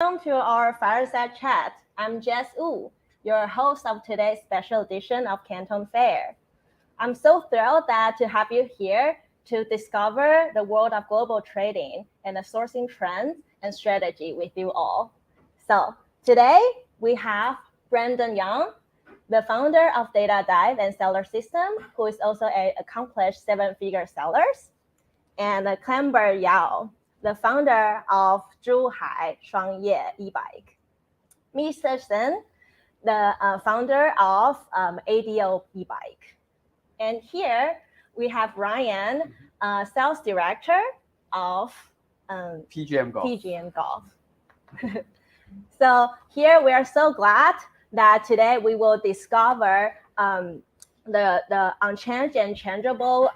Welcome to our Fireside chat. I'm Jess Wu, your host of today's special edition of Canton Fair. I'm so thrilled to have you here to discover the world of global trading and the sourcing trends and strategy with you all. So today we have Brandon Young, the founder of Data Dive and Seller System, who is also an accomplished seven-figure seller, and Clamber Yao, the founder of Zhuhai Shuangye e-bike. Mr. Shen, the founder of ADO e-bike. And here we have Ryan, sales director of PGM Golf. PGM Golf. So here we are so glad that today we will discover the unchanged and changeable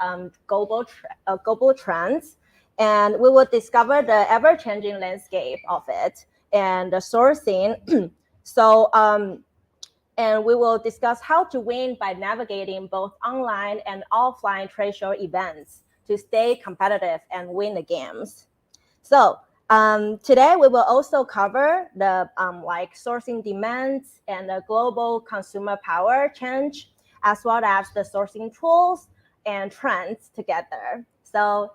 global trends, and we will discover the ever-changing landscape of it and the sourcing. And we will discuss how to win by navigating both online and offline trade show events to stay competitive and win the games. So today we will also cover the sourcing demands and the global consumer power change, as well as the sourcing tools and trends together. So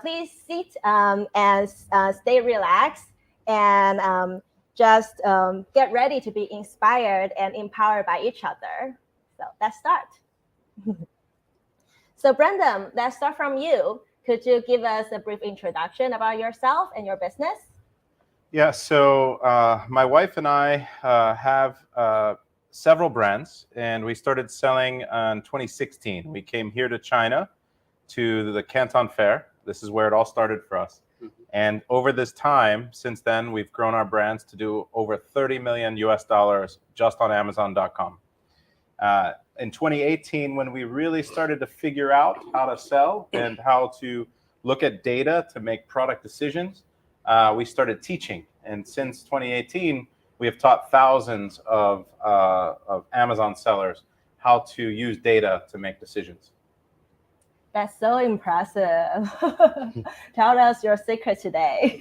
please sit and stay relaxed and just get ready to be inspired and empowered by each other. So let's start. So Brandon, let's start from you. Could you give us a brief introduction about yourself and your business? Yeah, so my wife and I have several brands, and we started selling in 2016. We came here to China to the Canton Fair. This is where it all started for us. And over this time, since then, we've grown our brands to do over $30 million just on Amazon.com. In 2018, when we really started to figure out how to sell and how to look at data to make product decisions, we started teaching. And since 2018, we have taught thousands of Amazon sellers how to use data to make decisions. That's so impressive. Tell us your secret today.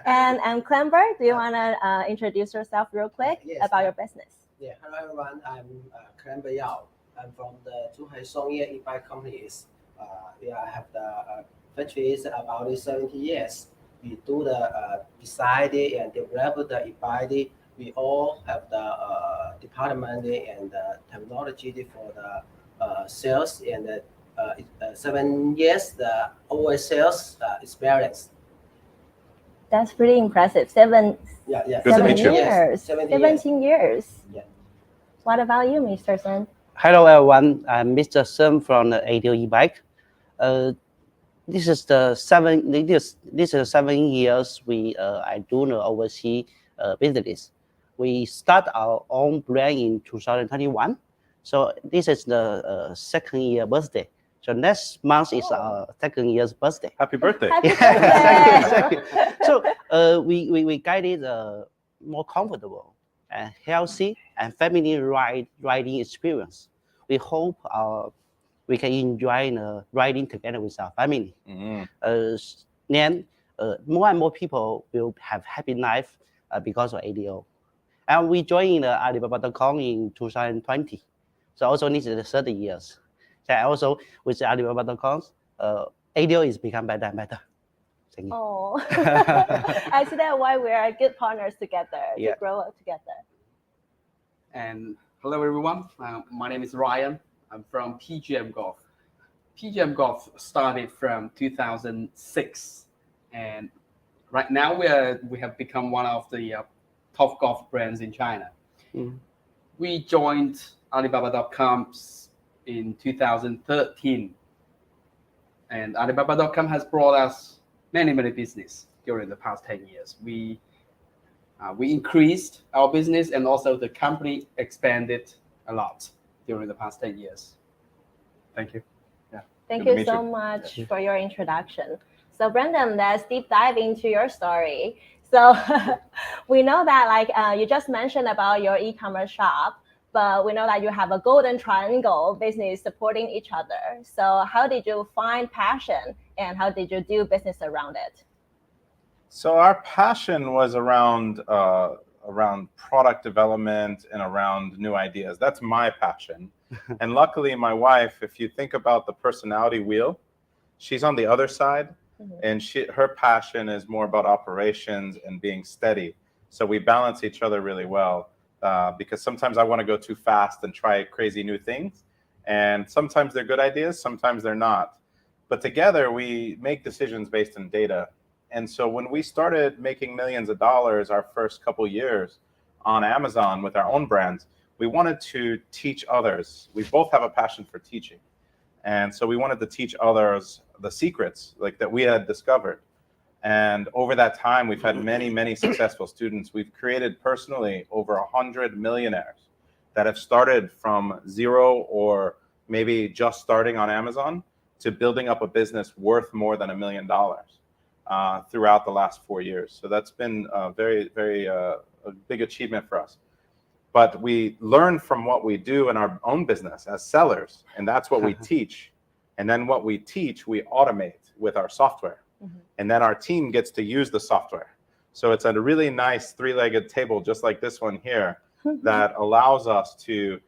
And Clamber, do you want to introduce yourself real quick about your business? Yeah, hello everyone. I'm Clamber Yao. I'm from the Zhuhai Shuangye e-bike companies. I have the factories about 70 years. We do the design and develop the e-bike. We all have the department and the technology for the sales and 7 years the overall sales experience. That's pretty impressive. 17 years. 17 years. Yeah. What about you, Mr. Sun? Hello everyone. I'm Mr. Sun from the ADO e-bike. This is 7 years I do the overseas business. We start our own brand in 2021. So this is the second year birthday. So next month is our second year's birthday. Happy birthday. Happy birthday. So we guided more comfortable and healthy and family riding experience. We hope we can enjoy riding together with our family. Then more and more people will have happy life because of ADO. And we joined Alibaba.com in 2020. So also this is the 30 years. So also with Alibaba.com, ADO is become better and better. Thank you. Oh, I see that why we are good partners together to grow up together. And hello everyone, my name is Ryan. I'm from PGM Golf. PGM Golf started from 2006, and right now we have become one of the top golf brands in China. We joined Alibaba.com in 2013, and Alibaba.com has brought us many business during the past 10 years. We increased our business, and also the company expanded a lot during the past 10 years. Thank you. Yeah. Thank you so much for your introduction. So Brandon, let's deep dive into your story. So we know that you just mentioned about your e-commerce shop, but we know that you have a golden triangle business supporting each other. So how did you find passion and how did you do business around it? So our passion was around product development and around new ideas. That's my passion. And luckily, my wife, if you think about the personality wheel, she's on the other side, and her passion is more about operations and being steady. So we balance each other really well, because sometimes I want to go too fast and try crazy new things, and sometimes they're good ideas, sometimes they're not. But together we make decisions based on data. And so when we started making millions of dollars our first couple years on Amazon with our own brands, we wanted to teach others. We both have a passion for teaching. And so we wanted to teach others the secrets like that we had discovered. And over that time, we've had many, many successful students. We've created personally over 100 millionaires that have started from zero or maybe just starting on Amazon to building up a business worth more than $1 million throughout the last 4 years. So that's been a very, very a big achievement for us. But we learn from what we do in our own business as sellers, and that's what we teach. And then what we teach, we automate with our software. And then our team gets to use the software. So it's a really nice three-legged table, just like this one here, that allows us to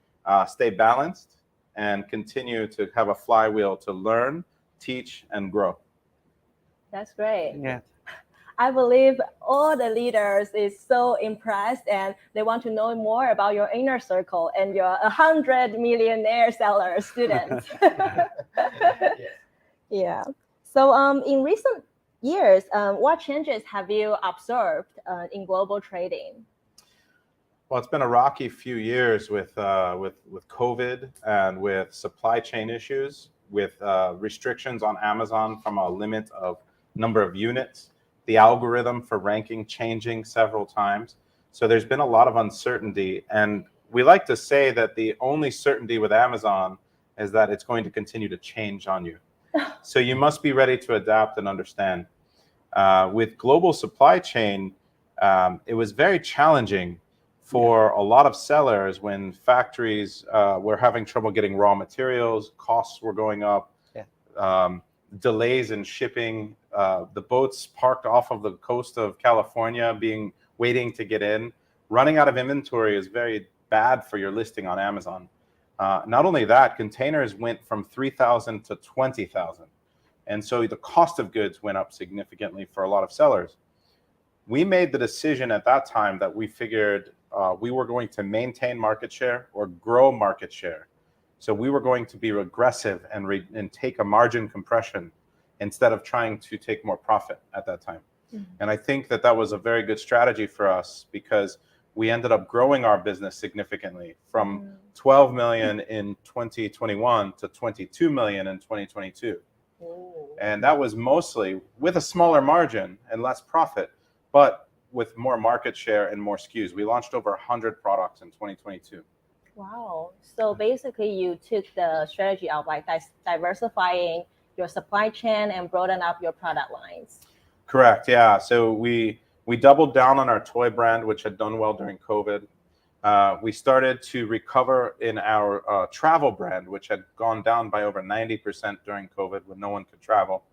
stay balanced and continue to have a flywheel to learn, teach, and grow. That's great. Yeah. I believe all the leaders is so impressed and they want to know more about your inner circle and your 100 millionaire seller students. Yeah. So in recent years, what changes have you observed in global trading? Well, it's been a rocky few years with COVID and with supply chain issues, with restrictions on Amazon from a limit of number of units, the algorithm for ranking changing several times. So there's been a lot of uncertainty. And we like to say that the only certainty with Amazon is that it's going to continue to change on you. So you must be ready to adapt and understand. With global supply chain, it was very challenging for a lot of sellers when factories were having trouble getting raw materials, costs were going up, delays in shipping, the boats parked off of the coast of California waiting to get in. Running out of inventory is very bad for your listing on Amazon. Not only that, containers went from 3,000 to 20,000. And so the cost of goods went up significantly for a lot of sellers. We made the decision at that time that we figured we were going to maintain market share or grow market share. So we were going to be aggressive and take a margin compression instead of trying to take more profit at that time. And I think that was a very good strategy for us because we ended up growing our business significantly from 12 million in 2021 to 22 million in 2022. And that was mostly with a smaller margin and less profit, but with more market share and more SKUs. We launched over 100 products in 2022. Wow. So basically you took the strategy of like diversifying your supply chain and broaden up your product lines. Correct. Yeah. So we doubled down on our toy brand, which had done well during COVID. We started to recover in our travel brand, which had gone down by over 90% during COVID when no one could travel.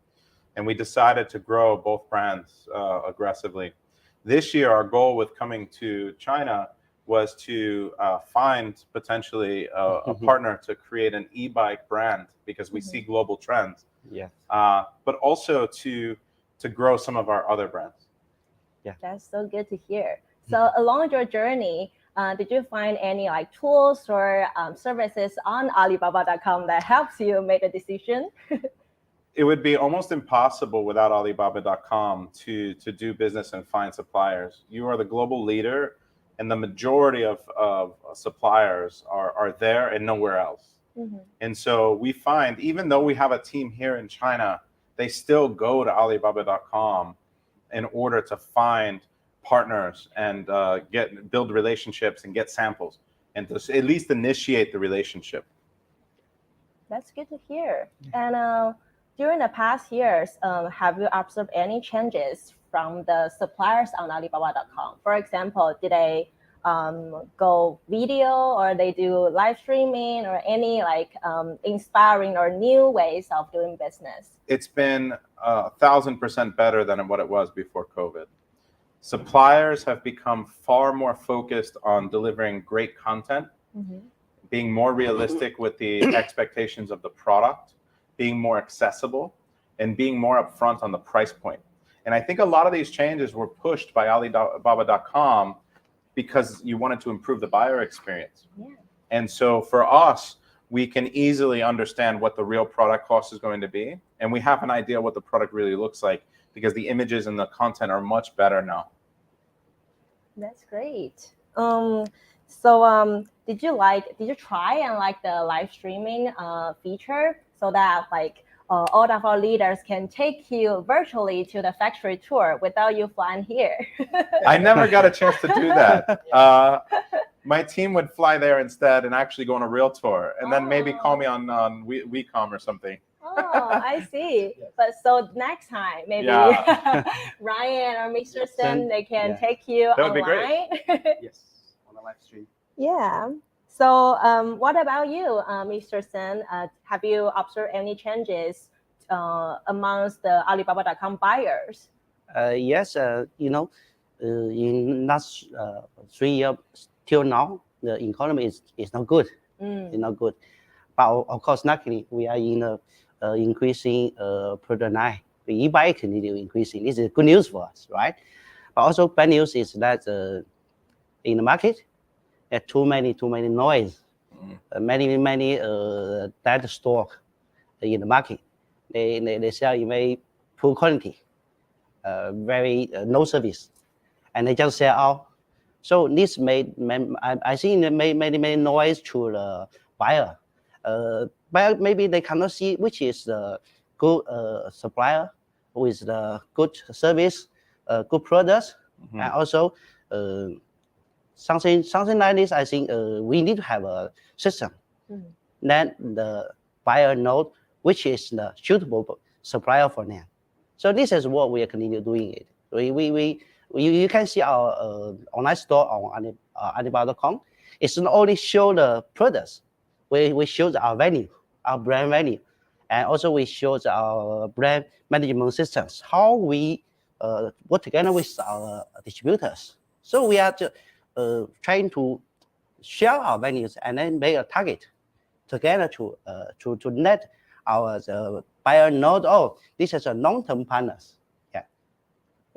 And we decided to grow both brands aggressively. This year, our goal with coming to China was to find potentially a partner to create an e-bike brand because we see global trends. Yeah. But also to grow some of our other brands. Yeah. That's so good to hear. So along your journey, did you find any like tools or services on Alibaba.com that helps you make a decision? It would be almost impossible without Alibaba.com to do business and find suppliers. You are the global leader, and the majority of suppliers are there and nowhere else. And so we find, even though we have a team here in China, they still go to Alibaba.com in order to find partners and build relationships and get samples and to at least initiate the relationship. That's good to hear. And during the past years, have you observed any changes from the suppliers on Alibaba.com? For example, did they go video, or they do live streaming, or any like inspiring or new ways of doing business? It's been 1,000% better than what it was before COVID. Suppliers have become far more focused on delivering great content, being more realistic with the expectations of the product, being more accessible, and being more upfront on the price point. And I think a lot of these changes were pushed by Alibaba.com because you wanted to improve the buyer experience. Yeah. And so for us, we can easily understand what the real product cost is going to be. And we have an idea what the product really looks like because the images and the content are much better now. That's great. Did you try and like the live streaming feature so that like all of our leaders can take you virtually to the factory tour without you flying here? I never got a chance to do that. My team would fly there instead and actually go on a real tour, and then maybe call me on WeCom or something. Oh, I see. But so next time, maybe Ryan or Mr. Sen, they can take you That would online. be great. Yes, on the live stream. Yeah. So what about you, Mr. Sen? Have you observed any changes amongst the Alibaba.com buyers? Yes, in last 3 years till now, the economy is not good. It's not good. But of course, luckily, we are in a increasing product line. The e-bike continue increasing. This is good news for us, right? But also bad news is that in the market, there are too many noise, many dead stock in the market. They sell in very poor quality, very no service, and they just sell out. So this I think many noise to the buyer. Buyer maybe they cannot see which is the good supplier with the good service, good products, and also something like this. I think we need to have a system. Then the buyer knows which is the suitable supplier for them. So this is what we are continue doing it. You can see our online store on Alibaba.com. It's not only show the products, we show our value, our brand value, and also we show our brand management systems, how we work together with our distributors. So we are trying to share our values and then make a target together to let our buyer know, oh, this is a long-term partners.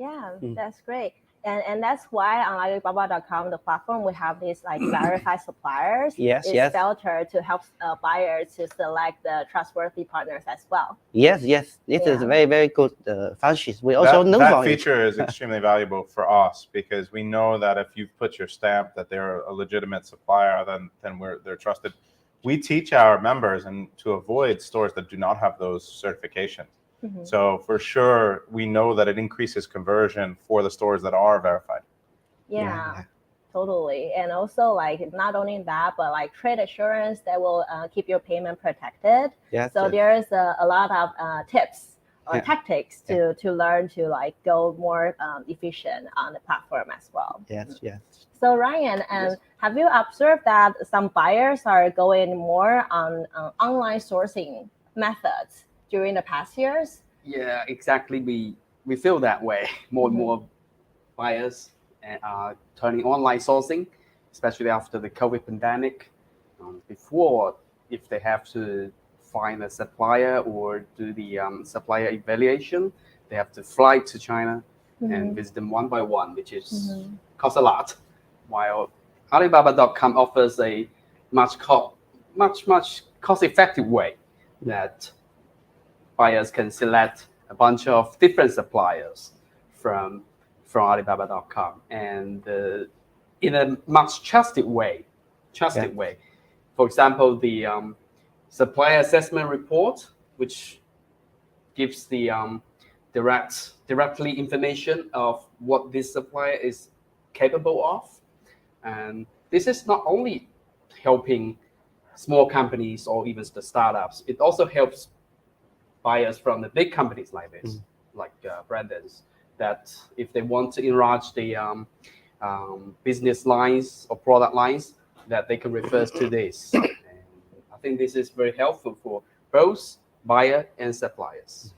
Yeah, that's great. And that's why on Alibaba.com, the platform, we have these like verified suppliers. Yes. Filter to help buyers to select the trustworthy partners as well. Yes. This is very, very good function. We also know that feature is extremely valuable for us because we know that if you put your stamp that they're a legitimate supplier, then they're trusted. We teach our members and to avoid stores that do not have those certifications. So for sure, we know that it increases conversion for the stores that are verified. Yeah. Totally. And also like not only that, but like trade assurance that will keep your payment protected. So there's a lot of tips or tactics to learn to like go more efficient on the platform as well. Yes. So Ryan, have you observed that some buyers are going more on online sourcing methods during the past years? Yeah, exactly. We feel that way. More and more buyers are turning online sourcing, especially after the COVID pandemic. Before, if they have to find a supplier or do the supplier evaluation, they have to fly to China and visit them one by one, which is costs a lot. While Alibaba.com offers a much cost-effective way that buyers can select a bunch of different suppliers from Alibaba.com, and in a much trusted way. For example, the supplier assessment report, which gives the directly information of what this supplier is capable of, and this is not only helping small companies or even the startups. It also helps buyers from the big companies like this, like Brandon's, that if they want to enlarge the business lines or product lines that they can refer to this. And I think this is very helpful for both buyer and suppliers.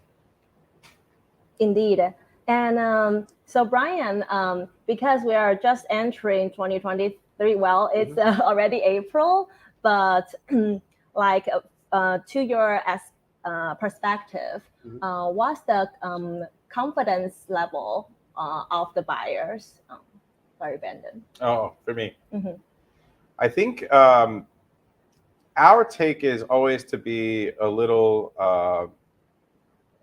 Indeed. And so, Brian, because we are just entering 2023, well, it's already April, but like to your perspective, what's the confidence level of the buyers? Sorry, Brandon. Oh, for me. Mm-hmm. I think our take is always to be a little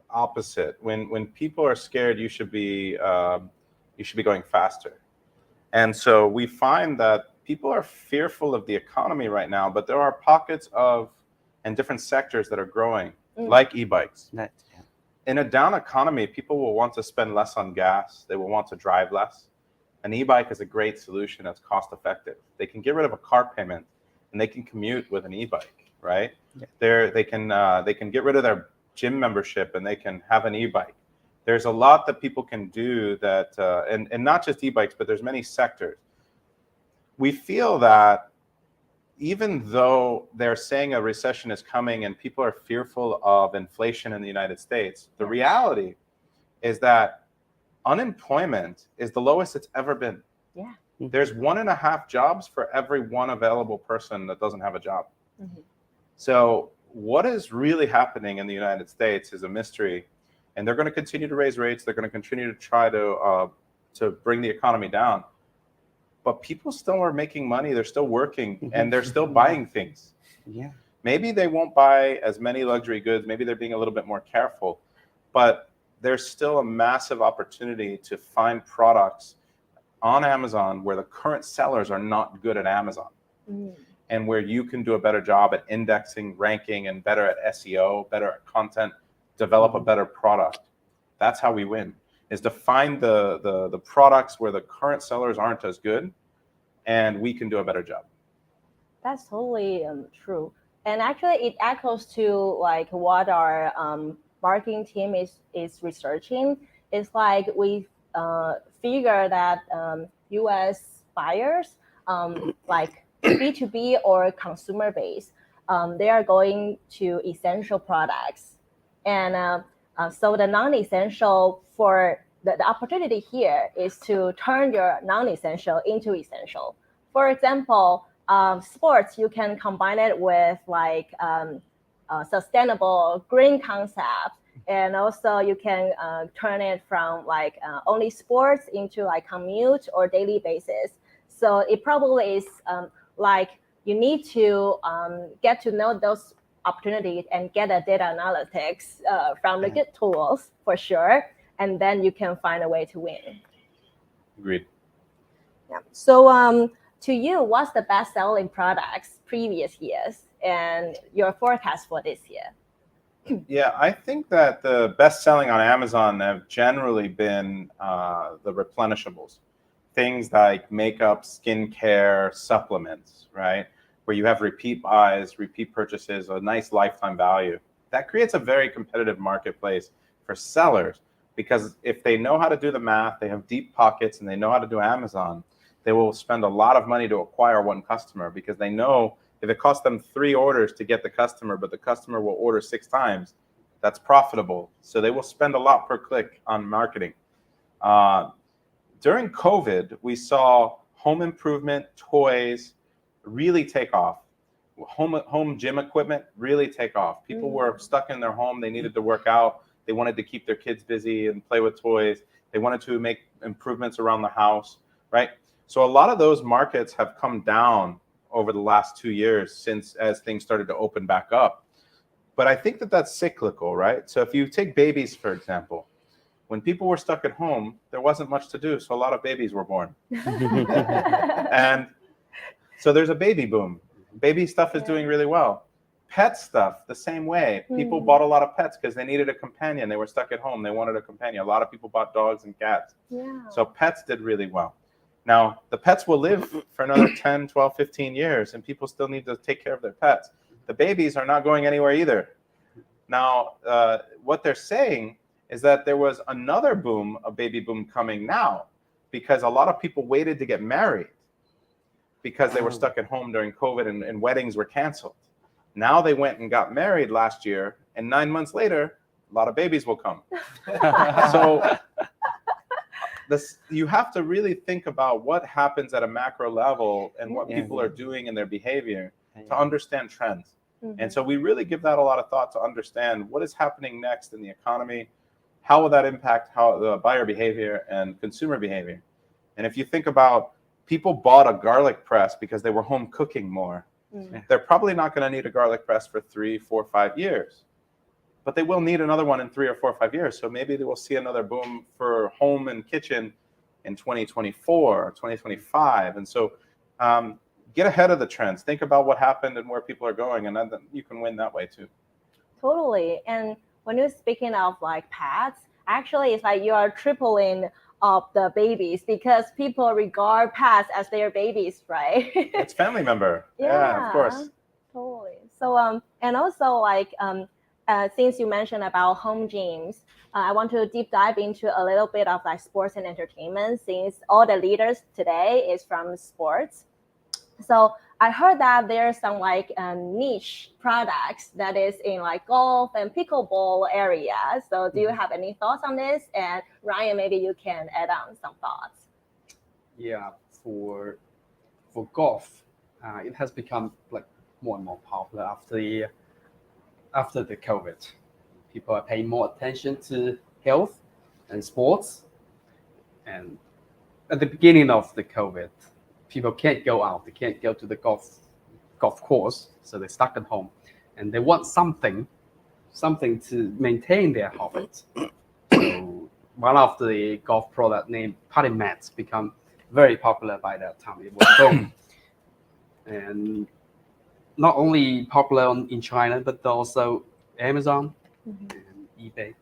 opposite. When people are scared, you should be going faster. And so we find that people are fearful of the economy right now, but there are pockets and different sectors that are growing, like e-bikes. In a down economy, people will want to spend less on gas. They will want to drive less. An e-bike is a great solution that's cost effective. They can get rid of a car payment and they can commute with an e-bike, right? Yeah. They can get rid of their gym membership and they can have an e-bike. There's a lot that people can do that, and not just e-bikes, but there's many sectors. We feel that even though they're saying a recession is coming and people are fearful of inflation in the United States, the reality is that unemployment is the lowest it's ever been. Yeah. There's 1.5 jobs for every one available person that doesn't have a job. Mm-hmm. So what is really happening in the United States is a mystery, and they're going to continue to raise rates. They're going to continue to try to bring the economy down. But people still are making money. They're still working, and they're still buying things. Yeah. Maybe they won't buy as many luxury goods. Maybe they're being a little bit more careful, but there's still a massive opportunity to find products on Amazon where the current sellers are not good at Amazon, and where you can do a better job at indexing, ranking, and better at SEO, better at content, develop a better product. That's how we win, is to find the products where the current sellers aren't as good, and we can do a better job. That's totally true. And actually it echoes to like what our marketing team is researching. It's like we figure that US buyers, like B2B or consumer base, they are going to essential products. And so the non-essential, for the opportunity here is to turn your non-essential into essential. For example, sports, you can combine it with like sustainable green concept, and also you can turn it from like only sports into like commute or daily basis. So it probably is like you need to get to know those opportunities and get a data analytics from the good tools for sure, and then you can find a way to win. Agreed. Yeah. So to you, what's the best selling products previous years and your forecast for this year? Yeah, I think that the best selling on Amazon have generally been the replenishables, things like makeup, skincare, supplements, right? Where you have repeat buys, repeat purchases, a nice lifetime value. That creates a very competitive marketplace for sellers, because if they know how to do the math, they have deep pockets, and they know how to do Amazon, they will spend a lot of money to acquire one customer, because they know if it costs them 3 orders to get the customer, but the customer will order 6 times, that's profitable. So they will spend a lot per click on marketing. During COVID, we saw home improvement, toys really take off. Home gym equipment really take off. People were stuck in their home. They needed to work out. They wanted to keep their kids busy and play with toys. They wanted to make improvements around the house, right? So a lot of those markets have come down over the last 2 years as things started to open back up. But I think that that's cyclical, right? So if you take babies, for example, when people were stuck at home, there wasn't much to do. So a lot of babies were born. And so there's a baby boom. Baby stuff is doing really well. Pet stuff, the same way. People bought a lot of pets because they needed a companion. They were stuck at home. They wanted a companion. A lot of people bought dogs and cats. Yeah. So pets did really well. Now, the pets will live for another 10, 12, 15 years, and people still need to take care of their pets. The babies are not going anywhere either. Now, what they're saying is that there was another boom, a baby boom coming now, because a lot of people waited to get married because they were stuck at home during COVID and weddings were canceled. Now they went and got married last year, and 9 months later, a lot of babies will come. So you have to really think about what happens at a macro level and what people are doing in their behavior to understand trends. And so we really give that a lot of thought to understand what is happening next in the economy, how will that impact how the buyer behavior and consumer behavior. And if you think about people bought a garlic press because they were home cooking more, they're probably not going to need a garlic press for 3, 4, 5 years. But they will need another one in 3 or 4 or 5 years. So maybe they will see another boom for home and kitchen in 2024 or 2025. And so get ahead of the trends. Think about what happened and where people are going, and then you can win that way too. Totally. And when you're speaking of like pets, actually it's like you are tripling up the babies because people regard pets as their babies, right? It's family member. Yeah, of course. Totally. So and also like since you mentioned about home gyms, I want to deep dive into a little bit of like sports and entertainment, since all the leaders today is from sports. So I heard that there's some like niche products that is in like golf and pickleball area. So do you have any thoughts on this? And Ryan, maybe you can add on some thoughts. Yeah, for golf, it has become like more and more popular after the COVID. People are paying more attention to health and sports. And at the beginning of the COVID, people can't go out. They can't go to the golf course, so they're stuck at home, and they want something to maintain their habits. So one of the golf product named putting mats become very popular by that time. It was boom, and not only popular in China, but also Amazon and eBay,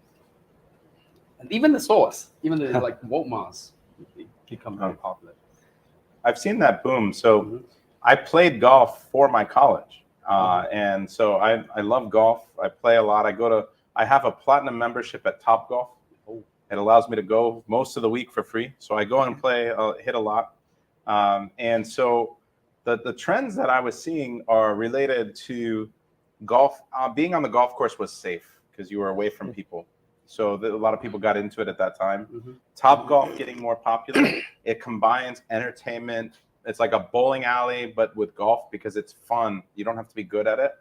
and even the stores, even the like Walmart's, become very popular. I've seen that boom. So I played golf for my college. And so I love golf. I play a lot. I have a platinum membership at Topgolf. It allows me to go most of the week for free. So I go and play, hit a lot. And so the trends that I was seeing are related to golf. Being on the golf course was safe because you were away from people. So a lot of people got into it at that time. Topgolf getting more popular. It combines entertainment. It's like a bowling alley, but with golf because it's fun. You don't have to be good at it.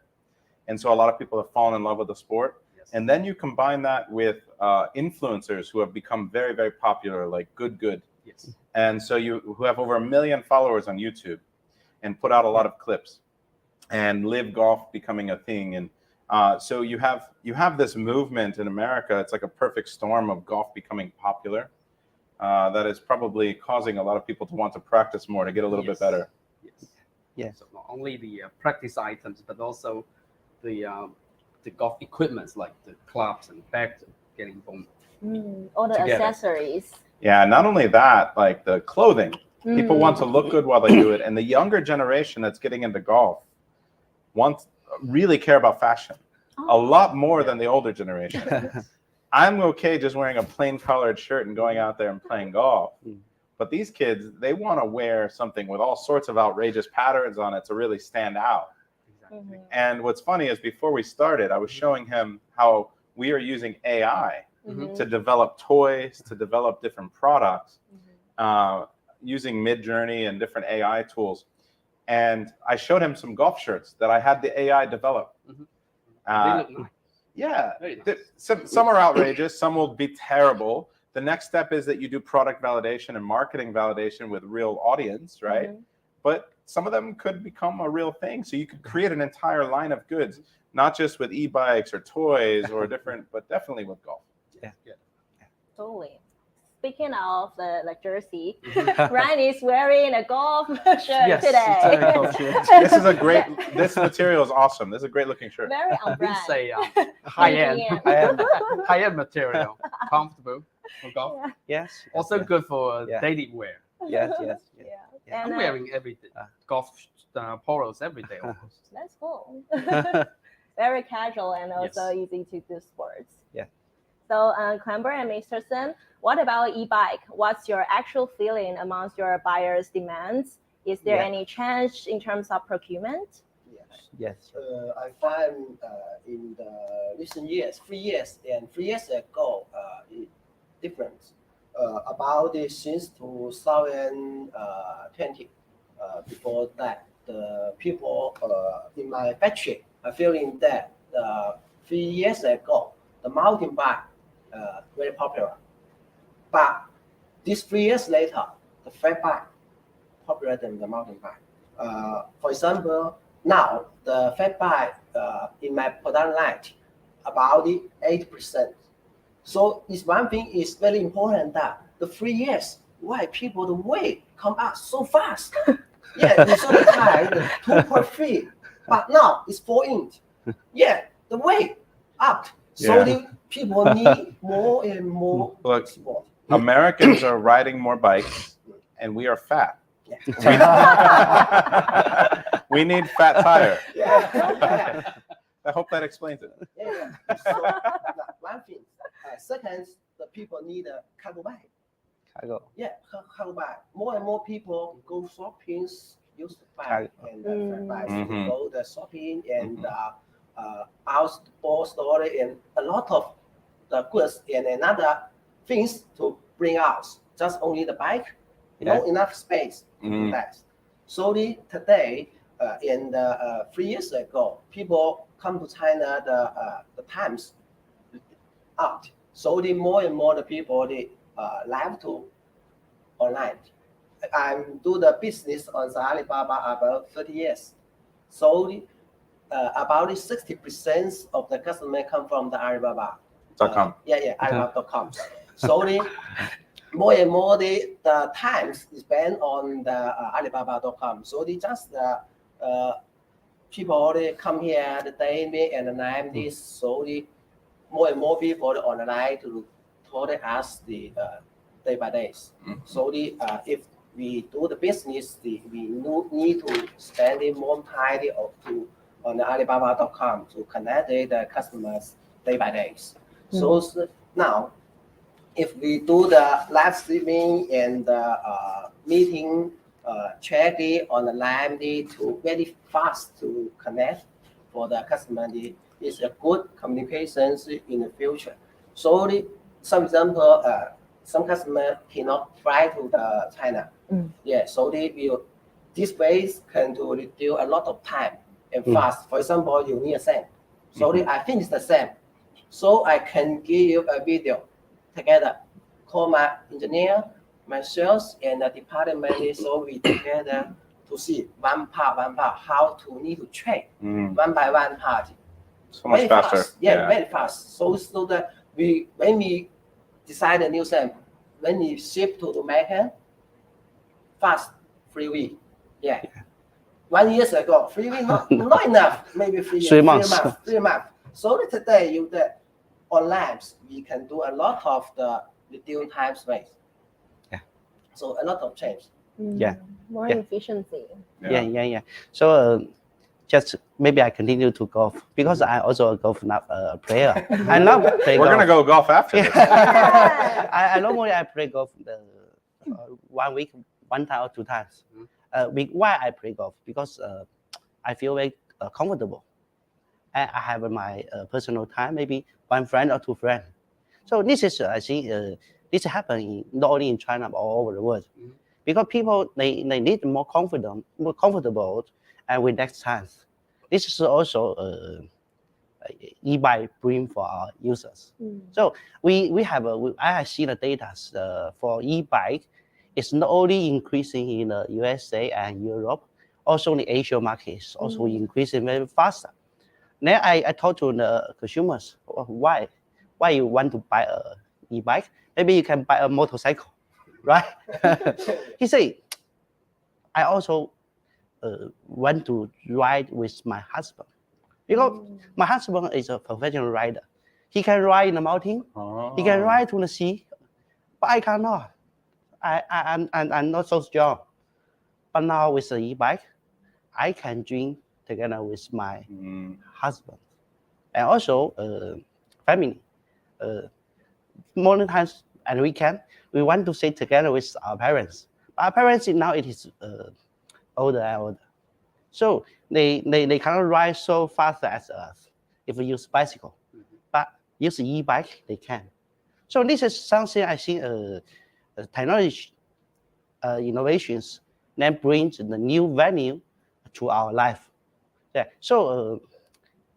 And so a lot of people have fallen in love with the sport. Yes. And then you combine that with influencers who have become very, very popular, like Good. Yes. And so who have over 1 million followers on YouTube and put out a lot of clips, and live golf becoming a thing. And so you have this movement in America. It's like a perfect storm of golf becoming popular. That is probably causing a lot of people to want to practice more to get a little bit better. Yes. So not only the practice items, but also the golf equipments like the clubs and bags getting boom. All the together. Accessories. Yeah, not only that, like the clothing. People want to look good while they do it, and the younger generation that's getting into golf really care about fashion a lot more than the older generation. I'm okay just wearing a plain collared shirt and going out there and playing golf. But these kids, they want to wear something with all sorts of outrageous patterns on it to really stand out. And what's funny is before we started, I was showing him how we are using AI to develop toys, to develop different products, using Midjourney and different AI tools. And I showed him some golf shirts that I had the AI develop. They look nice. Yeah, Very nice. Some are outrageous, some will be terrible. The next step is that you do product validation and marketing validation with real audience, right? But some of them could become a real thing. So you could create an entire line of goods, not just with e-bikes or toys or different, but definitely with golf. Yeah. Totally. Speaking of the jersey, Ryan is wearing a golf shirt today. This material is awesome. This is a great looking shirt. Very on brand. This is a high-end material, comfortable for golf. Yes. Also good for daily wear. Yes. I'm wearing every day, golf polos every day almost. That's cool. Very casual and also easy to do sports. Yeah. So, Clamber and Mr. Sun, what about e-bike? What's your actual feeling amongst your buyers' demands? Is there Yeah. any change in terms of procurement? Yes. I find in the recent years, 3 years and 3 years ago, it different. About this since 2020. Before that, the people in my factory are feeling that 3 years ago, the mountain bike very popular. But these 3 years later, the fat bike popular than the mountain bike. For example, now the fat bike in my product line about 8%. So this one thing is very important that the 3 years why people the weight come up so fast. Yeah, in certain time the 2.3, but now it's 4 inch. Yeah, the weight up. So Yeah. the people need more and more Look, sport. Americans are riding more bikes, and we are fat. Yeah. We need fat tire. Yeah. I hope that explains it. Yeah. So one thing. Second, the people need a cargo bike. Cargo. Yeah, cargo bike. More and more people go shopping, use the bike and fat bikes to go the shopping and outdoor store and a lot of the goods and another things to bring out. Just only the bike, no enough space to do that. So today, in 3 years ago, people come to China the times out. So more and more the people they live to online. I do the business on the Alibaba about 30 years. So about 60% of the customer come from the Alibaba.com. Alibaba.com. So more and more the times is spent on the Alibaba.com. So they just people they come here the day and the night this. So more and more people online to told us the day by days. So if we do the business, we need to spend more time on the Alibaba.com to connect the customers day by days. So now, if we do the live streaming and meeting, check it on the line to very fast to connect for the customer. It's a good communications in the future. So some example, some customer cannot fly to the China. Yeah, so this ways can to reduce a lot of time and fast. For example, you need a SAM. So I finish the SAM. So I can give you a video together. Call my engineer, my sales, and the department. So we together to see one part how to need to train one by one part. So much very faster. Fast. Yeah, very fast. So that when we decide a new SAM, when we ship to the American, fast 3 weeks. Yeah. 1 year ago, 3 weeks not enough. Maybe 3 months. 3 months. So today you the online we can do a lot of the reduced time space. Yeah. So a lot of change. More efficiency. Yeah. So just maybe I continue to golf because I also a golf player. I love play golf. We're gonna go golf after this. I normally I play golf 1 week, 1 time or 2 times. Why I play golf? Because I feel very comfortable. I have my personal time, maybe 1 friend or 2 friends. So this is I think this happens not only in China but all over the world. Because people they need more confident, more comfortable, and with next chance. This is also e-bike bring for our users. So we have I have seen the data for e-bike. It's not only increasing in the USA and Europe, also in the Asia markets, also increasing very fast. Then I talked to the consumers, why you want to buy a e-bike? Maybe you can buy a motorcycle, right? He said, I also want to ride with my husband because my husband is a professional rider. He can ride in the mountain, he can ride to the sea, but I cannot. I'm not so strong. But now with the e-bike, I can drink together with my husband and also family. Morning times and weekend, we want to sit together with our parents. Our parents now it is older and older, so they cannot ride so fast as us if we use bicycle, but use e-bike they can. So this is something I think technology innovations then brings the new value to our life. Yeah. So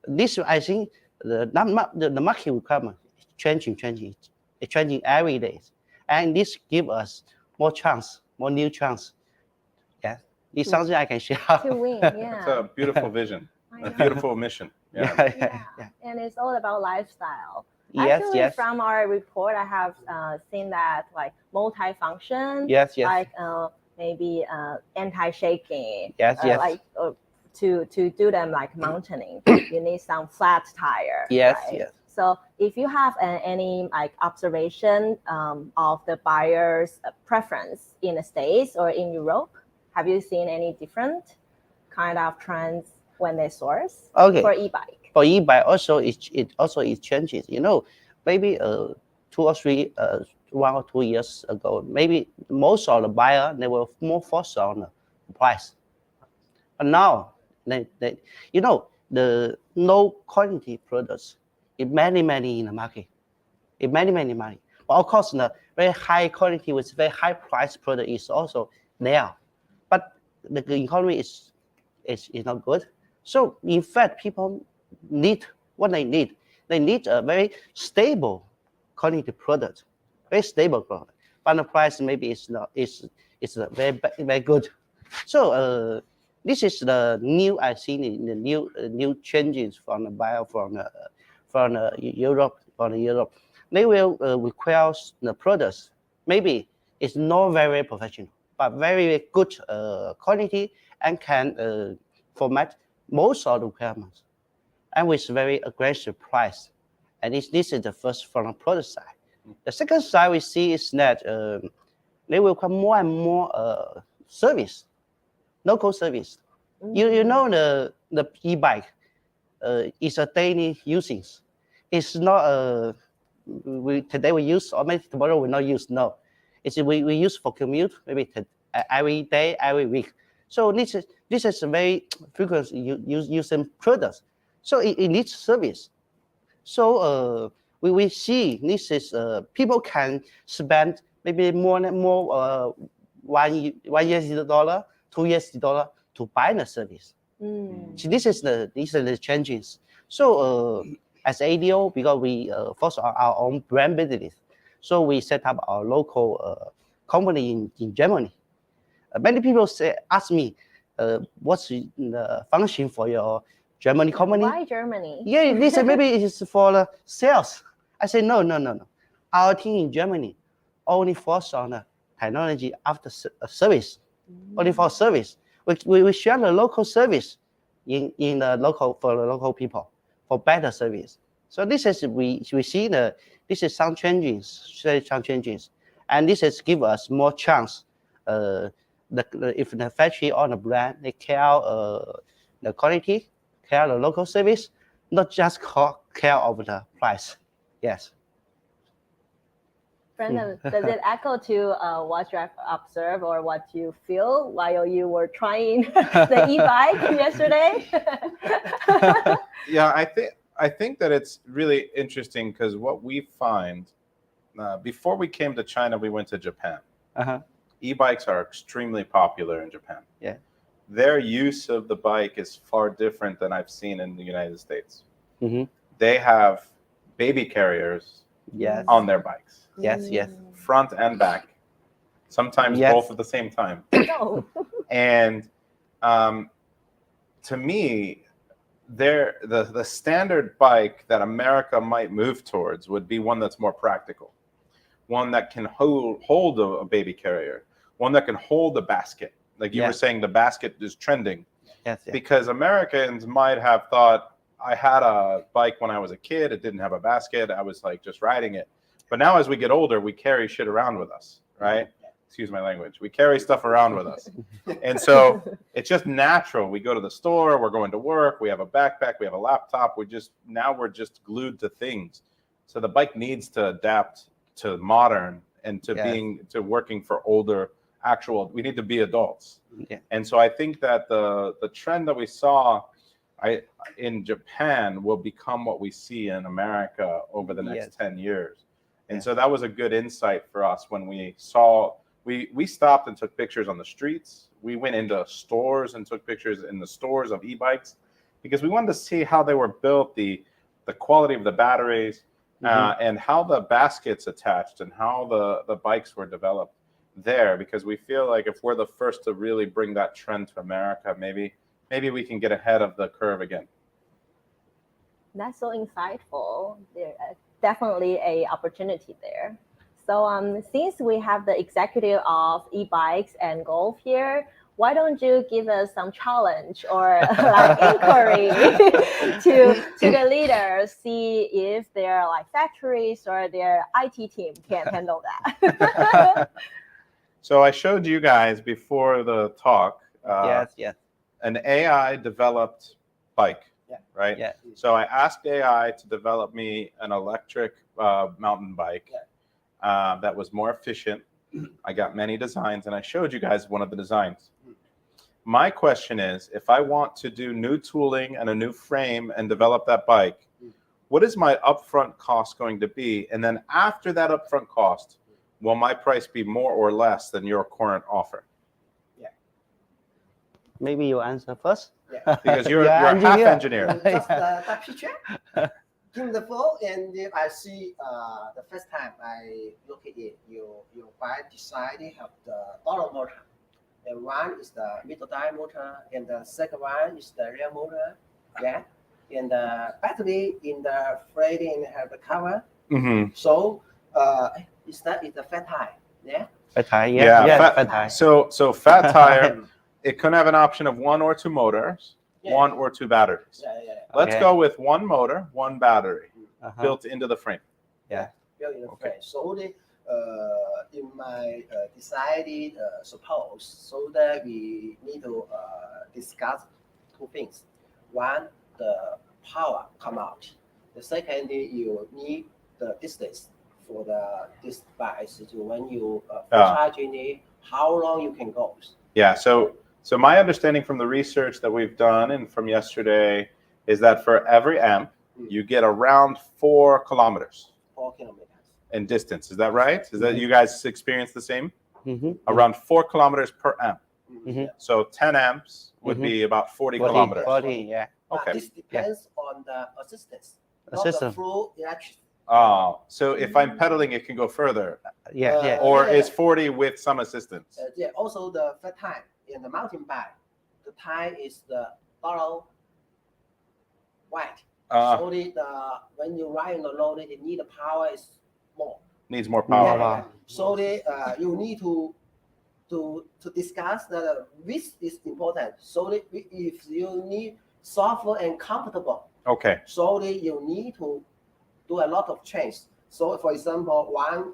this I think the market requirement is changing. It's changing every day, and this give us more chance, more new chance. Yeah, it's something I can share. To win, It's yeah. a beautiful vision, I a know. beautiful mission. Yeah. Yeah. And it's all about lifestyle. Yes, Actually, yes. from our report, I have seen that like multi-function, Yes. like maybe anti-shaking, Yes. like to do them like mountaining, you need some flat tire. Yes, right? yes. So if you have any like observation of the buyer's preference in the States or in Europe, have you seen any different kind of trends when they source Okay. for e-bike? For e-bike also it changes. Maybe 1 or 2 years ago, maybe most of the buyer they were more focused on the price. But now they the low quality products is many in the market. It many money. But of course the very high quality with very high price product is also there. But the economy is not good. So in fact, people need what they need. They need a very stable quality product, very stable product. But the price maybe is not very good. So this is the new I see in the new changes from the buyer from Europe. They will require the products. Maybe it's not very professional, but very good quality and can format most of the requirements, and with very aggressive price. And this is the first from the product side. The second side we see is that they will come more and more service, local service. You know the e-bike is a daily usage. It's not today we use or maybe tomorrow we not use. No, it's we use for commute maybe every day, every week. So this is a very frequent using products. So it needs service. So we see this is people can spend maybe more $1 $2 to buy the service. So these are the changes. So as ADO, because we focus on our own brand business, so we set up our local company in Germany. Many people ask me, what's the function for your Germany company? Why Germany? Yeah, they say maybe it's for the sales. I say no. Our team in Germany only focus on the technology after service, only for service. We share the local service in the local for the local people for better service. So this is we see this is some changes, and this is give us more chance. If the factory or the brand they care the quality, care the local service, not just care of the price. Yes. Brandon, does it echo to what you have observed or what you feel while you were trying the e-bike yesterday? Yeah, I think that it's really interesting because what we find before we came to China, we went to Japan. E-bikes are extremely popular in Japan. Yeah. Their use of the bike is far different than I've seen in the United States. Mm-hmm. They have baby carriers on their bikes. Yes. Front and back. Sometimes both at the same time. No. And to me, the standard bike that America might move towards would be one that's more practical. One that can hold a baby carrier. One that can hold a basket. Like you were saying, the basket is trending. Yes. Because Americans might have thought, I had a bike when I was a kid. It didn't have a basket. I was like just riding it. But now as we get older, we carry shit around with us, right? Excuse my language. We carry stuff around with us. And so it's just natural. We go to the store, we're going to work, we have a backpack, we have a laptop. We're just glued to things. So the bike needs to adapt to modern and to Yes. working for older actual. We need to be adults. Yeah. And so I think that the trend that we saw in Japan will become what we see in America over the next Yes. 10 years. And Yeah. so that was a good insight for us when we saw, we stopped and took pictures on the streets. We went into stores and took pictures in the stores of e-bikes because we wanted to see how they were built, the quality of the batteries, and how the baskets attached and how the bikes were developed there, because we feel like if we're the first to really bring that trend to America, maybe we can get ahead of the curve again. That's so insightful. There definitely a opportunity there. So since we have the executive of e-bikes and golf here, why don't you give us some challenge or like inquiry to the leaders, see if their like factories or their IT team can handle that? So I showed you guys before the talk Yes. an AI developed bike, right? Yeah. So I asked AI to develop me an electric mountain bike that was more efficient. I got many designs, and I showed you guys one of the designs. My question is, if I want to do new tooling and a new frame and develop that bike, what is my upfront cost going to be? And then after that upfront cost, will my price be more or less than your current offer? Maybe you answer first. Because you're Yeah, a half engineer. Just that picture. Give me the phone, and if I see the first time I look at it, your bike design have the dollar motor, and one is the middle dial motor, and the second one is the rear motor. Yeah, and the battery in the frame have the cover. Mm-hmm. So is the fat tire? Yeah. Fat tire. Yeah, Fat tire. So fat tire, it could have an option of 1 or 2 motors, 1 or 2 batteries. Let's go with 1 motor, 1 battery built into the frame. Built in the frame. So in my decided suppose, so that we need to discuss 2 things. One, the power come out. The second, you need the distance for this device. So when you charging it, how long you can go? Yeah. So my understanding from the research that we've done and from yesterday is that for every amp, you get around 4 kilometers. 4 kilometers. In distance. Is that right? Is that you guys experience the same? Mm-hmm. Around 4 kilometers per amp. Mm-hmm. So 10 amps would be about 40 kilometers. 40, yeah. Okay. This depends on the assistance. Not Assistant. the full electric. Oh, so if I'm pedaling, it can go further. Yeah. Or is 40 with some assistance? Also the fat tire in the mountain bike, the tire is the dollar white. So when you ride on the road, it need the power is more. Needs more power. So you need to discuss that which is important. So if you need soft and comfortable, Okay. so you need to do a lot of change. So for example, one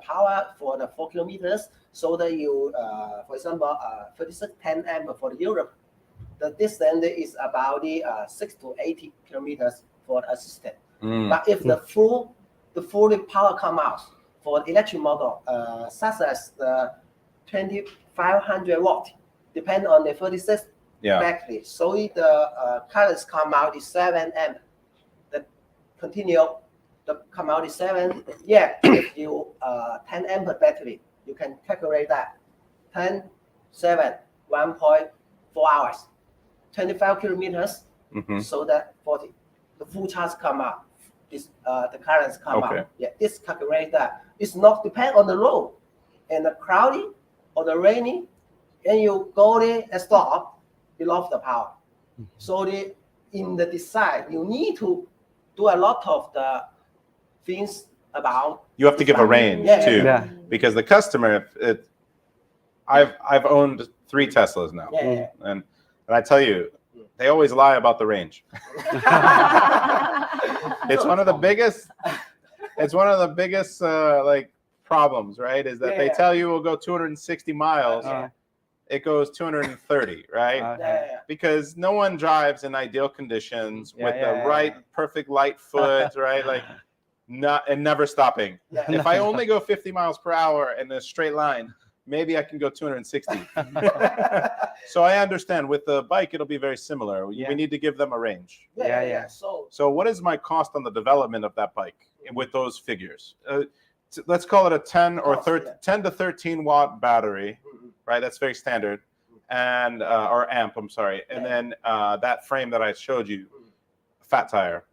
power for the 4 kilometers, so that you for example 3610 amp for Europe, the distance is about 6 to 80 kilometers for the assistant. But if the full power come out for the electric model, such as the 2500 watt, depend on the 36 battery. So the currents come out is 7 amp. The continue the come out is 7. Yeah, if you 10 amp battery, you can calculate that 10, 7, 1.4 hours, 25 kilometers. So that 40, the full charge come out. This the currents come out. Yeah, this calculate that. It's not depend on the road and the cloudy or the rainy, and you go there and stop, you lost the power. So in the design, you need to do a lot of the things about. You have to give a range too, because the customer, I've owned 3 Teslas now, and I tell you, they always lie about the range. It's one of the biggest. It's one of the biggest like problems, right? Is that they tell you it will go 260 miles. It goes 230, right? Because no one drives in ideal conditions with the right perfect light foot, right? Like never stopping. Yeah. If I only go 50 miles per hour in a straight line, maybe I can go 260. So I understand with the bike, it'll be very similar. Yeah. We need to give them a range. Yeah. So what is my cost on the development of that bike with those figures? Let's call it a 10 or 10 to 13 watt battery, right? That's very standard. And or amp, I'm sorry. And then that frame that I showed you, fat tire.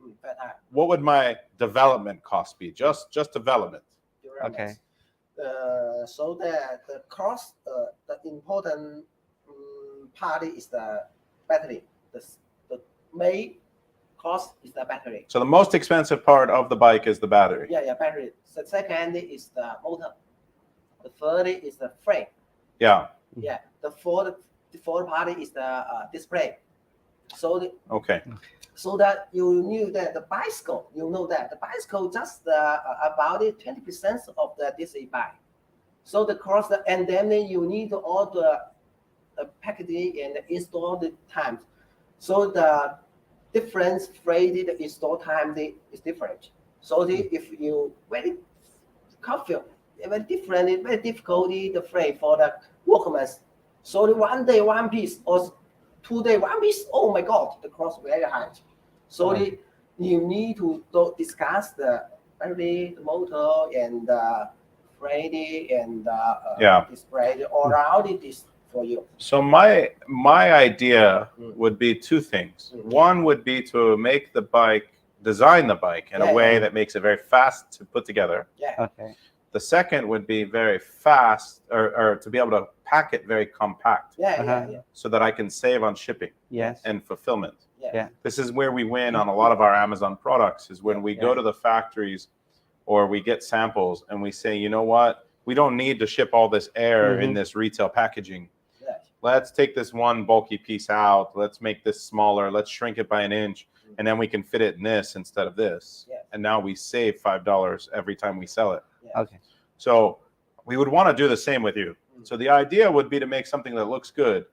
What would my development cost be? Just development. Okay. So the cost, the important part is the battery. The main cost is the battery. So the most expensive part of the bike is the battery. Yeah, battery. The second is the motor. The third is the frame. Yeah. Yeah. The fourth part is the display. So Okay. So that you knew that the bicycle, the bicycle just about 20% of this e-bike. So the cost, and then you need all the packaging and install the times. So the difference freighted install time is different. So if you very confused, very different, very difficult the freight for the workmen. So the 1 day one piece or 2 day one piece, oh my God, the cost very high. So you need to discuss the battery, the motor, and the freight and display around this for you. So my idea would be two things. One would be to make the bike, design the bike in a way that makes it very fast to put together. Yeah. Okay. The second would be very fast, or to be able to pack it very compact. So that I can save on shipping. Yes. And fulfillment. Yeah. This is where we win on a lot of our Amazon products, is when we go to the factories or we get samples and we say, you know what, we don't need to ship all this air in this retail packaging. Let's take this one bulky piece out. Let's make this smaller. Let's shrink it by an inch. And then we can fit it in this instead of this. And now we save $5 every time we sell it. Okay. So we would want to do the same with you. So the idea would be to make something that looks good.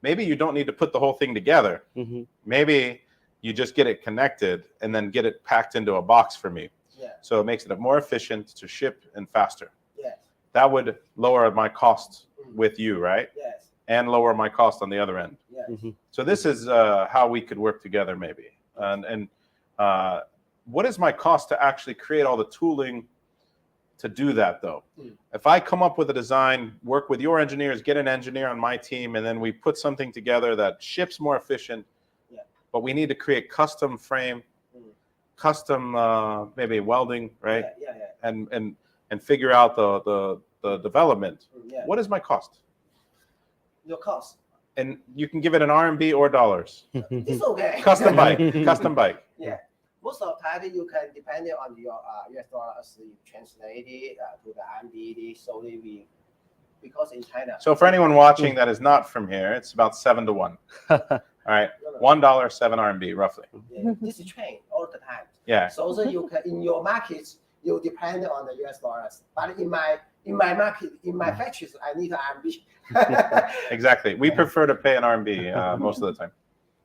Maybe you don't need to put the whole thing together. Maybe you just get it connected and then get it packed into a box for me. So it makes it more efficient to ship and faster. That would lower my costs with you, right? Yes. And lower my cost on the other end. So this is how we could work together maybe. And what is my cost to actually create all the tooling to do that though? If I come up with a design, work with your engineers, get an engineer on my team, and then we put something together that ships more efficient, but we need to create custom frame, custom maybe welding, right? And figure out the development. What is my cost? Your cost. And you can give it in RMB or dollars. It's okay. Custom bike. Yeah. Most of the time you can depend on your US dollars, you translate it to the RMB, so because in China. So for anyone watching that is not from here, it's about 7 to 1. All right, $1, 7 RMB roughly. This is change all the time. Yeah. So you can, in your markets, you depend on the US dollars. But in my market, in my factories, I need RMB. Exactly. We prefer to pay in RMB most of the time.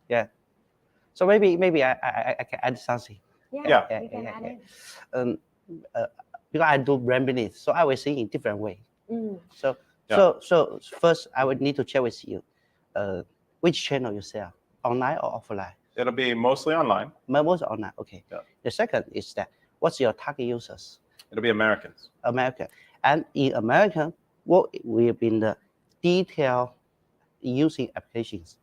Yeah. So maybe I can add something. Yeah. You can add it. Because I do brand business, so I will see in different way. So first I would need to check with you, which channel you sell, online or offline? It'll be mostly online. Mostly online. Okay. Yeah. The second is that what's your target users? It'll be Americans. American. And in American, what will be the detail using applications?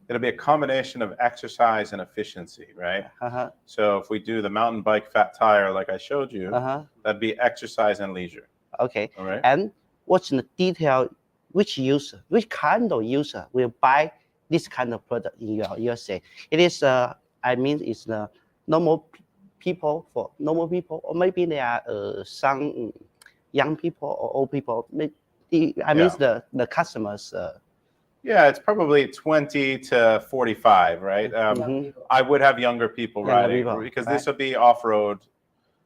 It'll be a combination of exercise and efficiency, right? So if we do the mountain bike fat tire, like I showed you, that'd be exercise and leisure. Okay. All right. And what's the detail? Which kind of user will buy this kind of product in your USA? It is, it's the normal people, or maybe there are some young people or old people. The customers. Yeah, it's probably 20 to 45, right? I would have younger people riding because this would be off-road.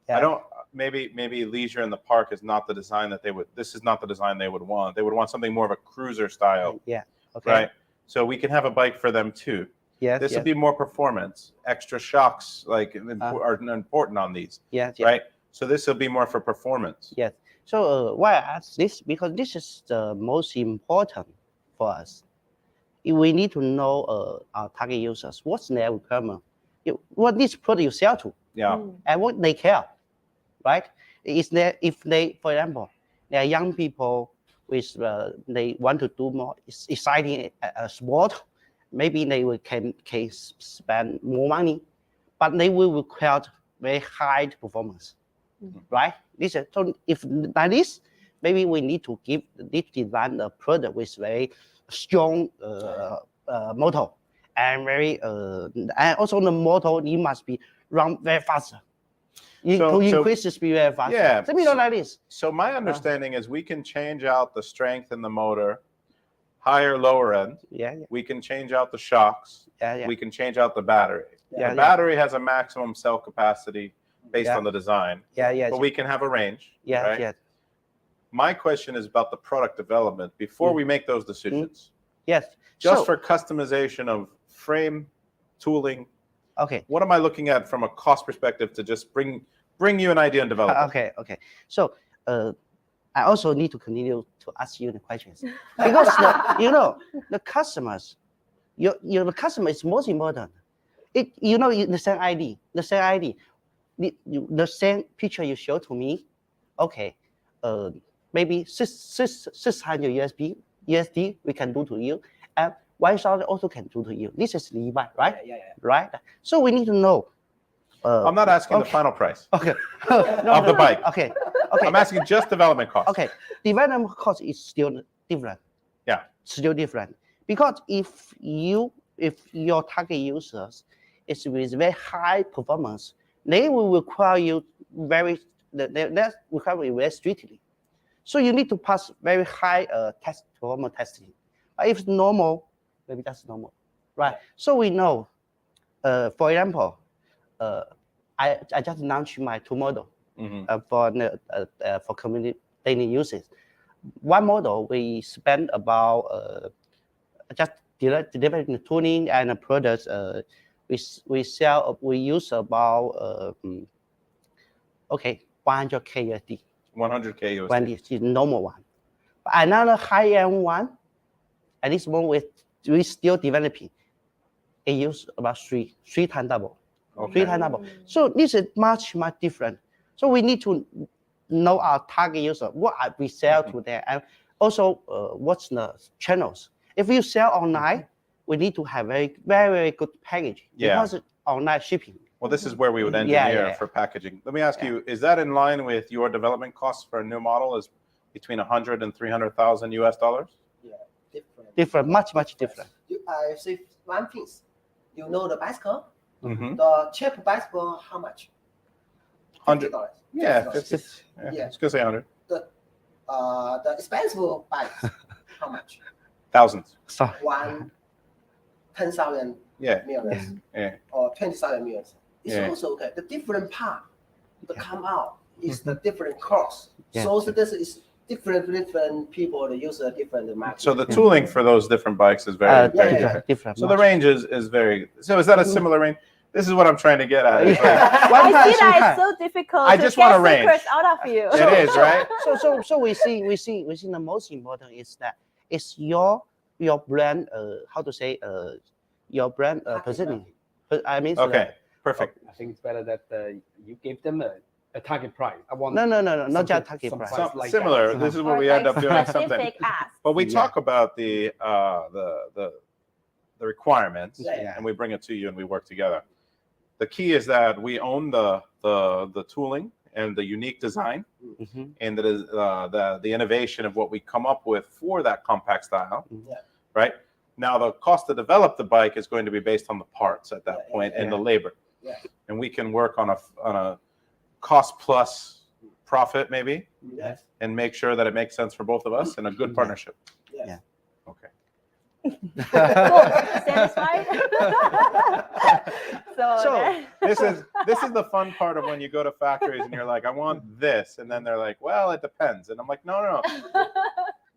I don't. Maybe leisure in the park is not the design that they would. This is not the design they would want. They would want something more of a cruiser style. Yeah. Okay. Right. So we can have a bike for them too. Yes. This yes. will be more performance. Extra shocks are important on these, Yes. Yes. right? So this will be more for performance. Yes. So why I ask this? Because this is the most important for us. We need to know our target users, what's their requirement, what this product you sell to, Yeah. and what they care, right? Is there, if they, for example, they are young people with they want to do more exciting sport, maybe they will can spend more money, but they will require very high performance, right? This is, so if like this, maybe we need to design a product with very strong motor and very and also the motor you must be run very faster. To increase the speed very fast. Yeah. Something like this. So my understanding is we can change out the strength in the motor, higher, lower end. Yeah. We can change out the shocks. Yeah. We can change out the battery. Yeah, The battery has a maximum cell capacity based on the design. Yeah. But we can have a range. Yeah. Right? Yeah. My question is about the product development before we make those decisions. Yes. Just for customization of frame, tooling. Okay. What am I looking at from a cost perspective to just bring you an idea and develop it? Okay. So I also need to continue to ask you the questions because the customers, the customer is most important. The same ID, the same picture you show to me. Okay, maybe 600 USD we can do to you, and 1,000 also can do to you. This is Levi, right? Yeah. Right. So we need to know. I'm not asking the final price Okay. of the bike. Okay. I'm asking just development cost. Okay. Development cost is still different. Yeah. Still different. Because if your target users is with very high performance, they will require you very strictly. So you need to pass very high performance testing. But if it's normal, maybe that's normal, right? Yeah. So we know, for example, I just launched my 2 model for community daily uses. One model we spend about just delivering the tooling and the products. We use about 100K USD. 100K USD. When it's the normal one. But another high-end one, and this one we still developing. It use about three times double. Okay. 3 times double. So this is much different. So we need to know our target user, what we sell to them, and also what's the channels. If you sell online, we need to have very good package because online shipping. Well, this is where we would engineer for packaging. Let me ask you, is that in line with your development costs for a new model is between 100 and 300,000 US dollars? Yeah, Different, much different. I say one thing. You know the bicycle? Mm-hmm. The cheap bicycle, how much? $50. Yeah, $50. 50. Yeah. Let's go say 100. The expensive bike, how much? Thousands. So 10,000 millions or 20,000 millions. It's also okay. The different part that come out is the different cost. So this is different people use a different market. So the tooling for those different bikes is very different. So the range is very. So is that a similar range? This is what I'm trying to get at. I see that it's so difficult I to just get want a range. secrets out of you. It is, right? So we see the most important is that it's your brand. How to say your brand positioning. I mean. Okay. Perfect. I think it's better that you give them a target price. I want No, not just target price. Like similar. that. This is where we end up doing something. Specific ask. But we talk about the requirements, and we bring it to you, and we work together. The key is that we own the tooling and the unique design, and the innovation of what we come up with for that compact style, right? Now, the cost to develop the bike is going to be based on the parts at that point and the labor, and we can work on a cost plus profit maybe, and make sure that it makes sense for both of us and a good partnership. Yeah. Okay. Cool. Satisfied? so this is the fun part of when you go to factories and you're like, I want this, and then they're like, well, it depends, and I'm like, no,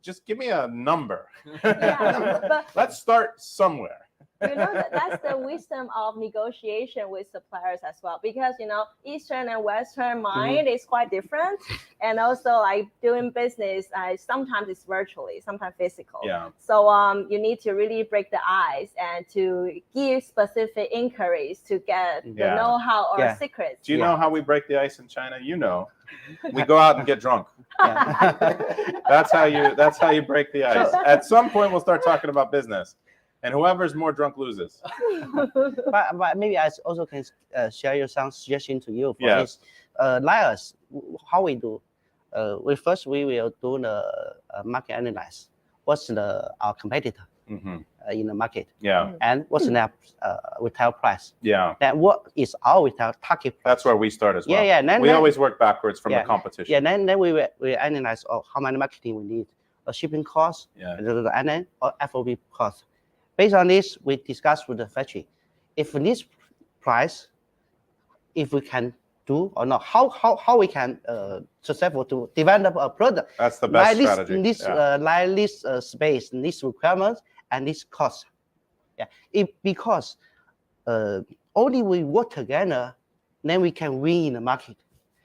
just give me a number. but Let's start somewhere. That's the wisdom of negotiation with suppliers as well, because Eastern and Western mind is quite different, and also like doing business, sometimes it's virtually, sometimes physical. Yeah. So you need to really break the ice and to give specific inquiries to get the know-how or secrets. Do you know how we break the ice in China? We go out and get drunk. That's how you break the ice. At some point, we'll start talking about business, and whoever's more drunk loses. But maybe I also can share some suggestion to you for this. Like us, how we do. We will do the market analysis. What's our competitor in the market? Yeah. And what's their retail price? Yeah. Then what is our retail target price? That's where we start as well. Yeah. We always work backwards from the competition. Yeah. Then we analyze how many marketing we need, shipping cost, and then FOB cost. Based on this, we discuss with the factory if this price, if we can do or not, how we can successful to develop a product. That's the best strategy. Like this space, this requirements, and this cost. Yeah, because only we work together, then we can win in the market.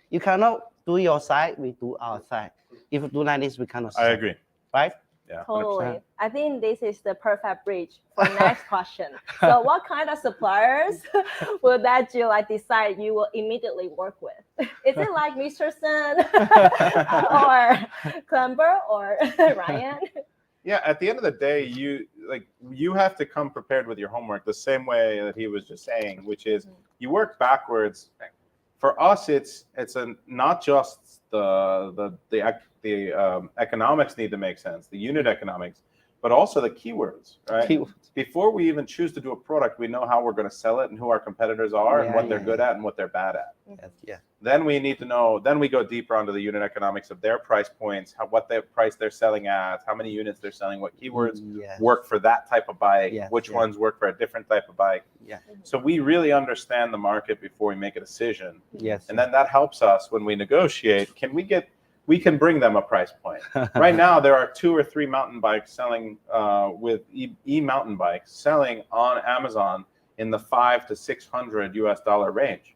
You cannot do your side, we do our side. If you do like this, we cannot. I agree. Right? Yeah. Totally. 100%. I think this is the perfect bridge for the next question. So what kind of suppliers will that you decide you will immediately work with? Is it like Mr. Sun or Clember or Ryan? Yeah, at the end of the day, you have to come prepared with your homework the same way that he was just saying, which is you work backwards. For us, it's not just the economics need to make sense, the unit economics, but also the keywords, right? Before we even choose to do a product, we know how we're going to sell it and who our competitors are and what they're good at and what they're bad at. Yeah. Then we need to know, then we go deeper onto the unit economics of their price points, what their price they're selling at, how many units they're selling, what keywords work for that type of bike, which ones work for a different type of bike. Yeah. So we really understand the market before we make a decision. Yes. And then that helps us when we negotiate. We can bring them a price point. Right now, there are 2 or 3 mountain bikes selling with e-mountain bikes selling on Amazon in the $500 to $600 range.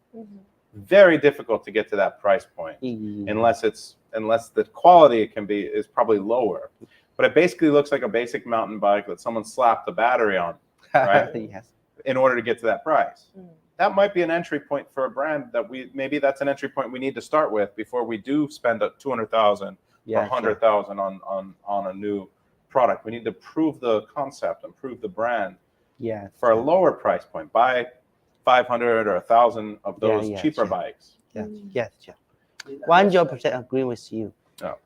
Very difficult to get to that price point unless the quality is probably lower. But it basically looks like a basic mountain bike that someone slapped the battery on, right? Yes. In order to get to that price. That might be an entry point for a brand that maybe that's an entry point we need to start with before we do spend $200,000 or $100,000 on a new product. We need to prove the concept and prove the brand for a lower price point. Buy 500 or 1,000 of those cheaper bikes. Yes. 100% agree with you.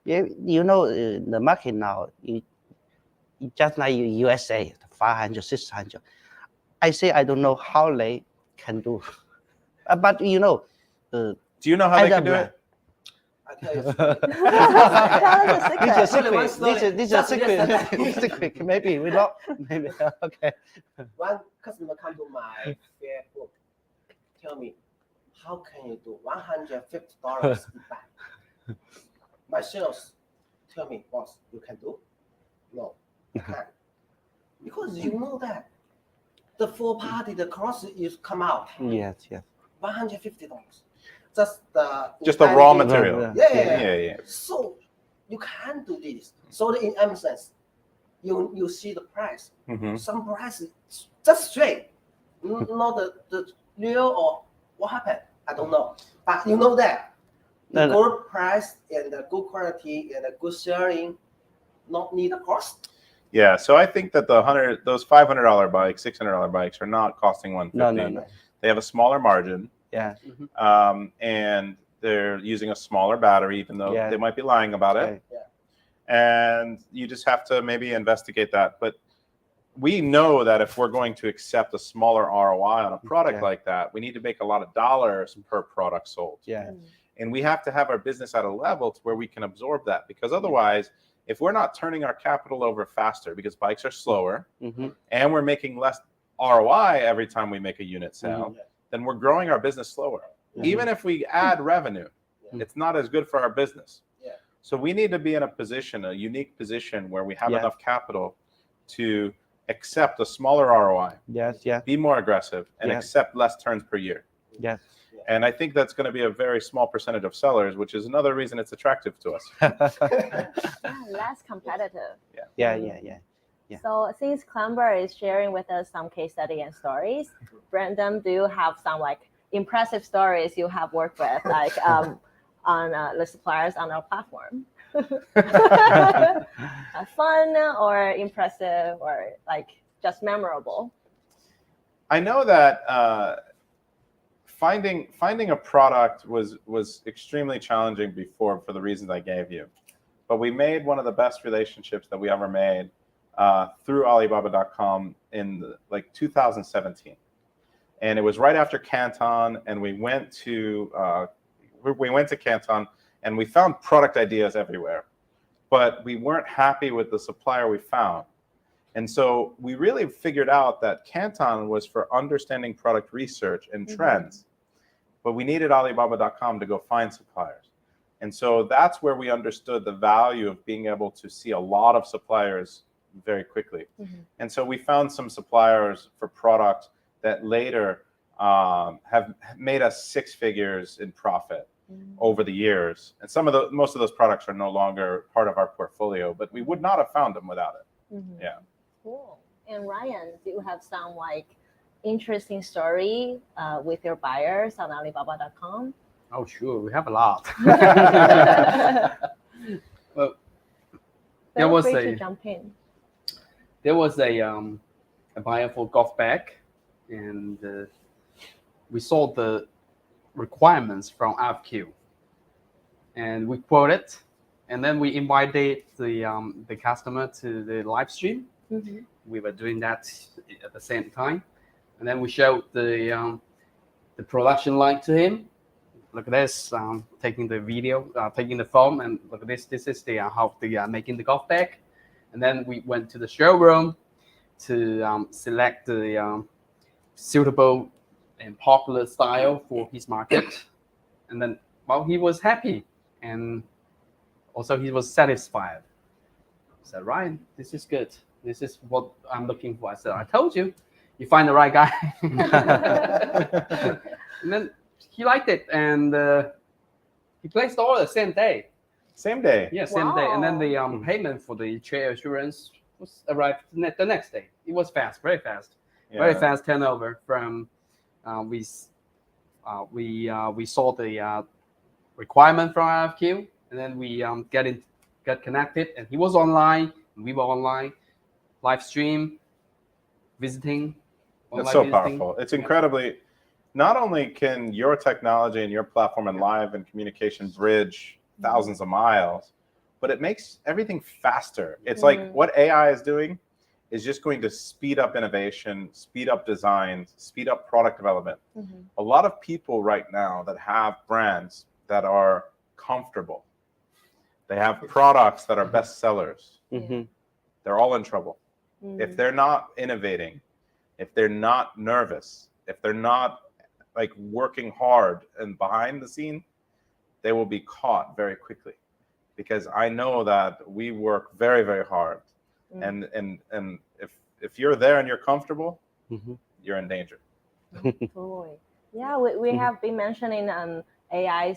The market now, just like USA, 500, 600. I say I don't know how they can do, but do you know how they can do it? I tell you. This is a secret. Secret. Maybe we not. Maybe okay. One customer come to my Facebook, tell me, how can you do $150 back? My sales tell me, boss, you can do? No, you can't, because you know that the full party, the cost is come out. Yes. $150. Just the raw material. Yeah. So you can't do this. So in essence, you see the price. Some price is just straight, not the real or what happened. I don't know. But you know that the good price and the good quality and the good sharing not need a cost. Yeah, so I think that those $500 bikes, $600 bikes are not costing $150. No. They have a smaller margin. Yeah. And they're using a smaller battery, even though they might be lying about it. Yeah. And you just have to maybe investigate that. But we know that if we're going to accept a smaller ROI on a product like that, we need to make a lot of dollars per product sold. Yeah. And we have to have our business at a level to where we can absorb that, because otherwise, if we're not turning our capital over faster because bikes are slower and we're making less ROI every time we make a unit sale, then we're growing our business slower. Even if we add revenue, it's not as good for our business. So we need to be in a unique position where we have enough capital to accept a smaller ROI, Yes, yeah, be more aggressive, and Yeah. accept less turns per year. yes. And I think that's going to be a very small percentage of sellers, which is another reason it's attractive to us. Yeah, less competitive. Yeah, yeah, yeah. Yeah. So since Clamber is sharing with us some case study and stories, Brandon, do you have some like impressive stories you have worked with, like on the suppliers on our platform? Fun or impressive or like just memorable? I know that finding a product was extremely challenging before for the reasons I gave you, but we made one of the best relationships that we ever made through Alibaba.com in like 2017, and it was right after Canton, and we went to Canton, and we found product ideas everywhere, but we weren't happy with the supplier we found. And so we really figured out that Canton was for understanding product research and trends, but we needed Alibaba.com to go find suppliers. And so that's where we understood the value of being able to see a lot of suppliers very quickly. And so we found some suppliers for products that later have made us 6 figures in profit over the years. And most of those products are no longer part of our portfolio, but we would not have found them without it. Yeah. Cool. And Ryan, do you have some like interesting story with your buyers on Alibaba.com? Oh, sure. We have a lot. Well, there Feel was free a to jump in. there was a buyer for golf bag, and we saw the requirements from RFQ, and we quoted, and then we invited the customer to the live stream. We were doing that at the same time, and then we showed the production line to him. Look at this, taking the video, taking the film, and look at this. This is how they are making the golf bag. And then we went to the showroom to select the suitable and popular style for his market. And then, well, he was happy, and also he was satisfied. I said, Ryan, this is good. This is what I'm looking for. I said, I told you, you find the right guy. And then he liked it, and he placed the order the same day. Same day. Yeah, same day. And then the Wow. payment for the trade assurance was arrived the next day. It was fast, very fast, Yeah. very fast turnover. From we saw the requirement from RFQ, and then we got connected, and he was online, and we were online, live stream, visiting. It's online so visiting. powerful. It's incredibly. Not only can your technology and your platform and live and communication bridge thousands of miles, but it makes everything faster. It's like what AI is doing is just going to speed up innovation, speed up designs, speed up product development. A lot of people right now that have brands that are comfortable, they have products that are best sellers, they're all in trouble. If they're not innovating, if they're not nervous, if they're not like working hard and behind the scene, they will be caught very quickly, because I know that we work very, very hard, and if you're there and you're comfortable, you're in danger. Totally. Yeah, we have been mentioning AI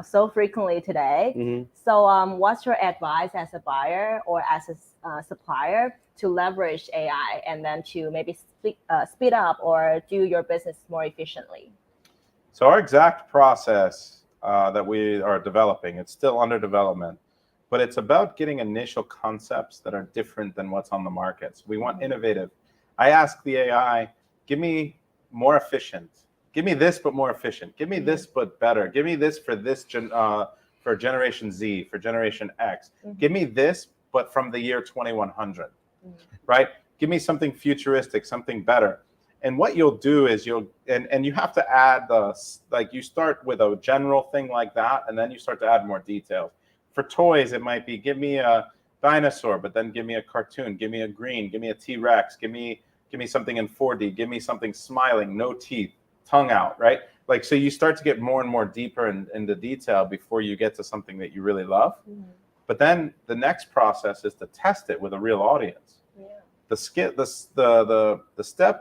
so frequently today. So what's your advice as a buyer or as a supplier to leverage AI and then to maybe speed up or do your business more efficiently? So our exact process that we are developing, it's still under development, but it's about getting initial concepts that are different than what's on the market. So we want innovative. I ask the AI, give me more efficient. Give me this, but more efficient. Give me this, but better. Give me this for this for Generation Z, for Generation X. Give me this, but from the year 2100, right? Give me something futuristic, something better. And what you'll do is you have to add you start with a general thing like that, and then you start to add more details. For toys, it might be, give me a dinosaur, but then give me a cartoon, give me a green, give me a T-Rex, give me something in 4D, give me something smiling, no teeth, tongue out, right? Like, so you start to get more and more deeper into detail before you get to something that you really love. But then the next process is to test it with a real audience. the step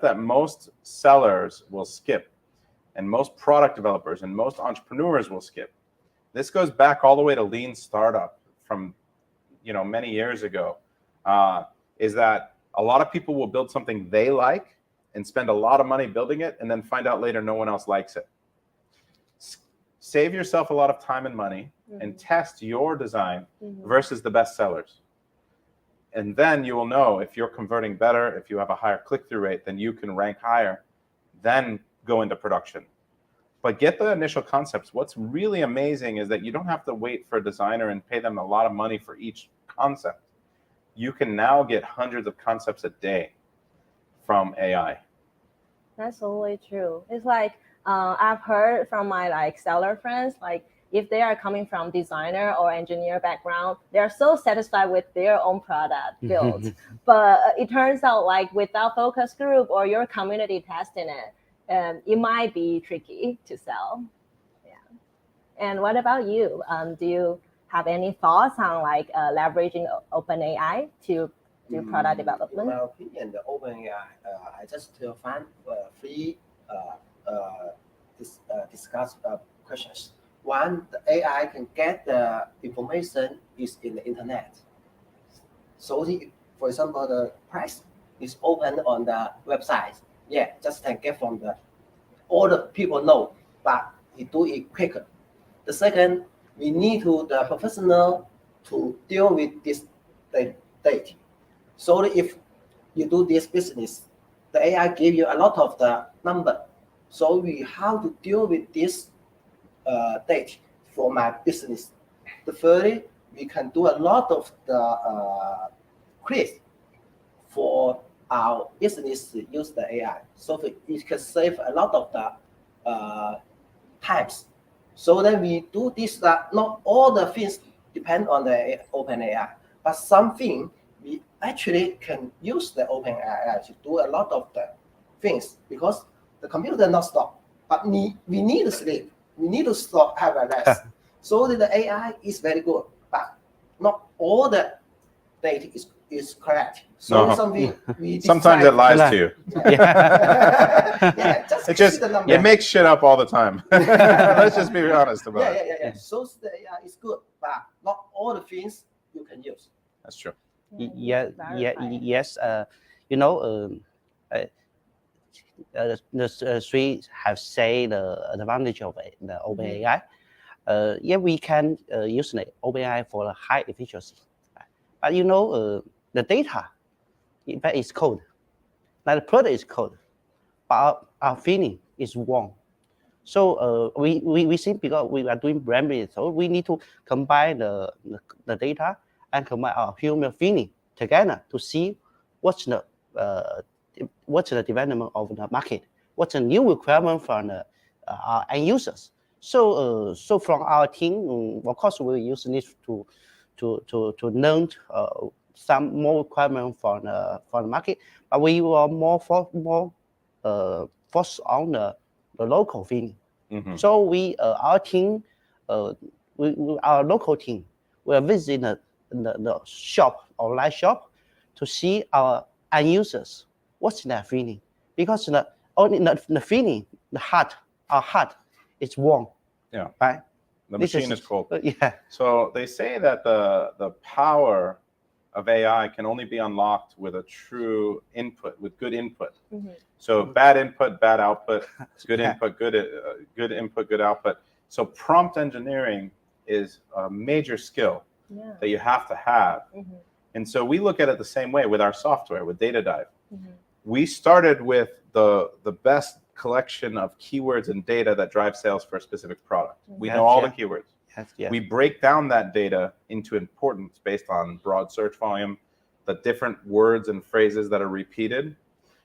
that most sellers will skip, and most product developers and most entrepreneurs will skip. This goes back all the way to lean startup from many years ago. Is that a lot of people will build something they like and spend a lot of money building it, and then find out later no one else likes it. Save yourself a lot of time and money and test your design versus the best sellers. And then you will know if you're converting better, if you have a higher click-through rate, then you can rank higher, then go into production. But get the initial concepts. What's really amazing is that you don't have to wait for a designer and pay them a lot of money for each concept. You can now get hundreds of concepts a day from AI. That's totally true. It's like I've heard from my seller friends, if they are coming from designer or engineer background, they're so satisfied with their own product built. But it turns out without focus group or your community testing it, it might be tricky to sell. Yeah. And what about you? Do you have any thoughts on leveraging OpenAI to do product development? In my opinion, the OpenAI, I just find three discuss questions. One, the AI can get the information is in the internet. So, for example, the price is open on the website. Yeah, just can get from all the people know, but he do it quicker. The second, we need the professional to deal with this data. So if you do this business, the AI give you a lot of the number. So we have to deal with this data for my business. The third, we can do a lot of the quiz for our business to use the AI. So it can save a lot of the times. So then we do this, not all the things depend on the OpenAI, but something we actually can use the OpenAI to do a lot of the things, because the computer not stop, but we need to sleep. We need to stop, have a rest. So the AI is very good, but not all the data is correct. So something we sometimes it lies to you. Yeah, it makes shit up all the time. Let's just be honest about it. Yeah. So the AI is good, but not all the things you can use. That's true. Yes. The three have said the advantage of the OpenAI. We can use the OpenAI for the high efficiency. But the data, in fact, is code. Like the product is code, but our feeling is wrong. So we think because we are doing brand building, so we need to combine the data and combine our human feeling together to see what's the development of the market, what's the new requirement from our end users. So from our team, of course, we use this to learn some more requirement from the market, but we were more focused on the local feeling. Mm-hmm. So our team, our local team, will visit the shop, online shop, to see our end users, what's their feeling, because only the feeling, our heart is warm. Yeah. Right. The machine is cold. Yeah. So they say that the power of AI can only be unlocked with a true input, with good input. Mm-hmm. So bad input, bad output. Good input, good input, good output. So prompt engineering is a major skill that you have to have. Mm-hmm. And so we look at it the same way with our software, with Data Dive. Mm-hmm. We started with the best collection of keywords and data that drive sales for a specific product. We know all the keywords. Yes. We break down that data into importance based on broad search volume, the different words and phrases that are repeated.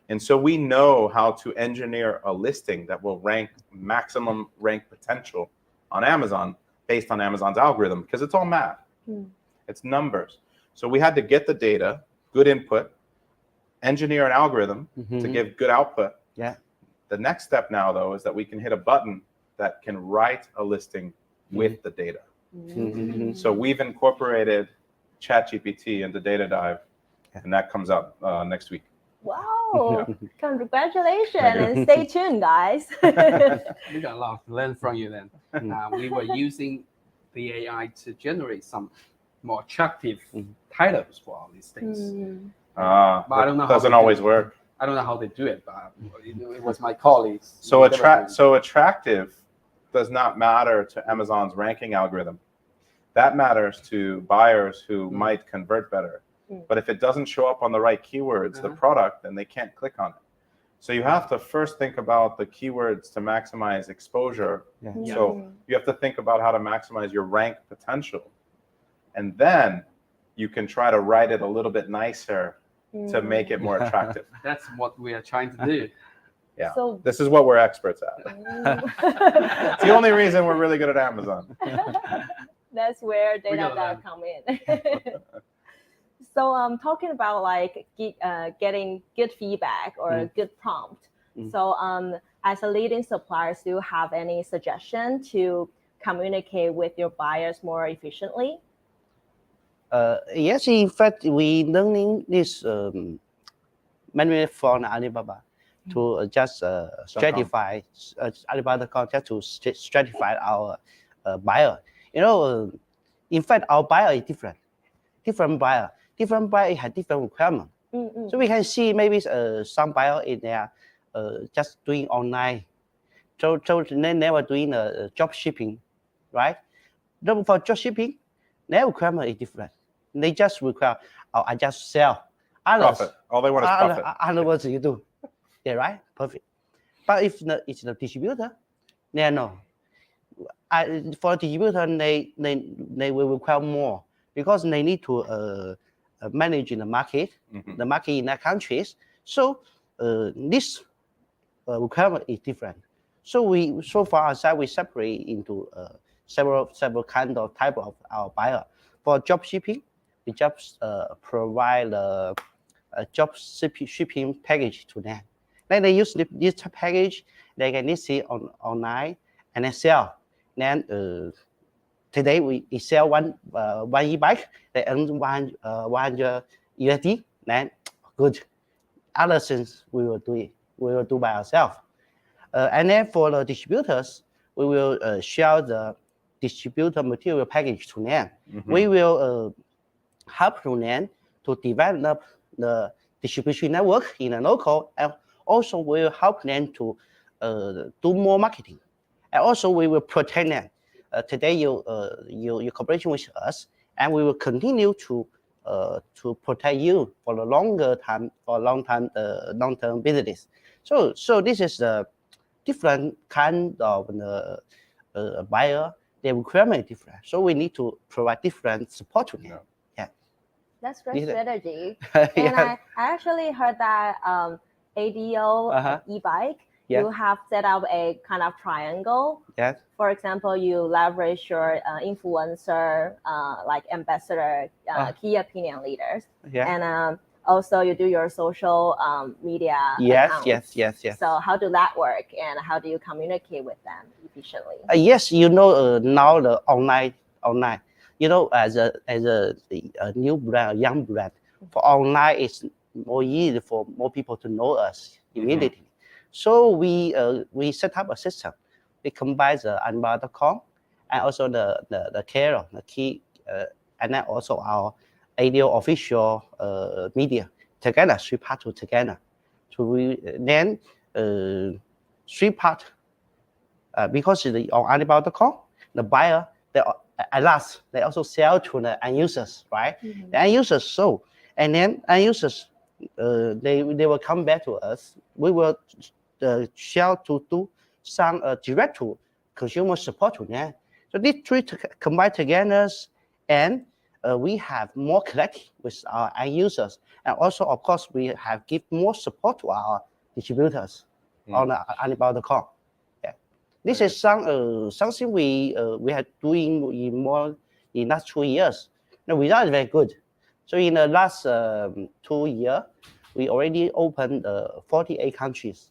And so we know how to engineer a listing that will rank maximum rank potential on Amazon based on Amazon's algorithm, because it's all math. It's numbers. So we had to get the data, good input, engineer an algorithm to give good output. Yeah. The next step now, though, is that we can hit a button that can write a listing with the data. So we've incorporated ChatGPT into Data Dive and that comes out next week. Wow! Congratulations and stay tuned, guys. We got a lot to learn from you then. We were using the AI to generate some more attractive titles for all these things. But I don't know how doesn't they always do work. I don't know how they do it, but it was my colleagues. So attractive does not matter to Amazon's ranking algorithm. That matters to buyers who might convert better. But if it doesn't show up on the right keywords, the product, then they can't click on it. So you have to first think about the keywords to maximize exposure. So you have to think about how to maximize your rank potential. And then you can try to write it a little bit nicer to make it more attractive. That's what we are trying to do. Yeah. So this is what we're experts at. It's the only reason we're really good at Amazon. that's where We data gotta come in. So talking about like getting good feedback or good prompt. So as a leading supplier, do you have any suggestion to communicate with your buyers more efficiently? Yes, in fact, we learning this manually from Alibaba to just stratify Alibaba.com just to stratify our buyer. You know, in fact, our buyer is different buyer have different requirement. So we can see maybe some buyer in there just doing online, so they never doing job shipping, right? Then for job shipping, their requirement is different. They just require, I just sell. Profit. All they want is profit. Other what you do, yeah, right? Perfect. But if it's the distributor, they no. For distributor, they will require more because they need to manage in the market in their countries. So this requirement is different. So far as we separate into several kind of type of our buyer. For job shipping, we just provide a job shipping package to them. Then they use this package. They can see online and then sell. Then today we sell one e-bike. They earn 100 USD. Then good. Other things we will do it. We will do by ourselves. And then for the distributors, we will share the distributor material package to them. We will help them to develop the distribution network in a local, and also we will help them to do more marketing. And also we will protect them. Today you cooperation with us, and we will continue to protect you for the long-term business. So this is the different kind of buyer. Their requirement is different, so we need to provide different support to them. Yeah, that's great strategy. And I actually heard that ADO e-bike, you have set up a kind of triangle. Yes. For example, you leverage your influencer, like ambassador, key opinion leaders, and also you do your social media accounts. Yes. So how do that work, and how do you communicate with them efficiently? Yes, you know, now the online, you know, as a new brand, a young brand, for online it's more easy for more people to know us immediately. So we set up a system. We combine the Alibaba.com and also the Carol, the key, and then also our ADO official media together, 3 parts together. So we then 3 parts because on Alibaba.com, the buyer at last they also sell to the end users, right? The end users sold, and then end users they will come back to us. We will share to do some direct to consumer support to them. So these 3 combined together, and we have more connecting with our end users, and also of course we have give more support to our distributors on Alibaba.com. Yeah, this is something we are doing in last 2 years. The result is very good. So in the last 2 years, we already opened 48 countries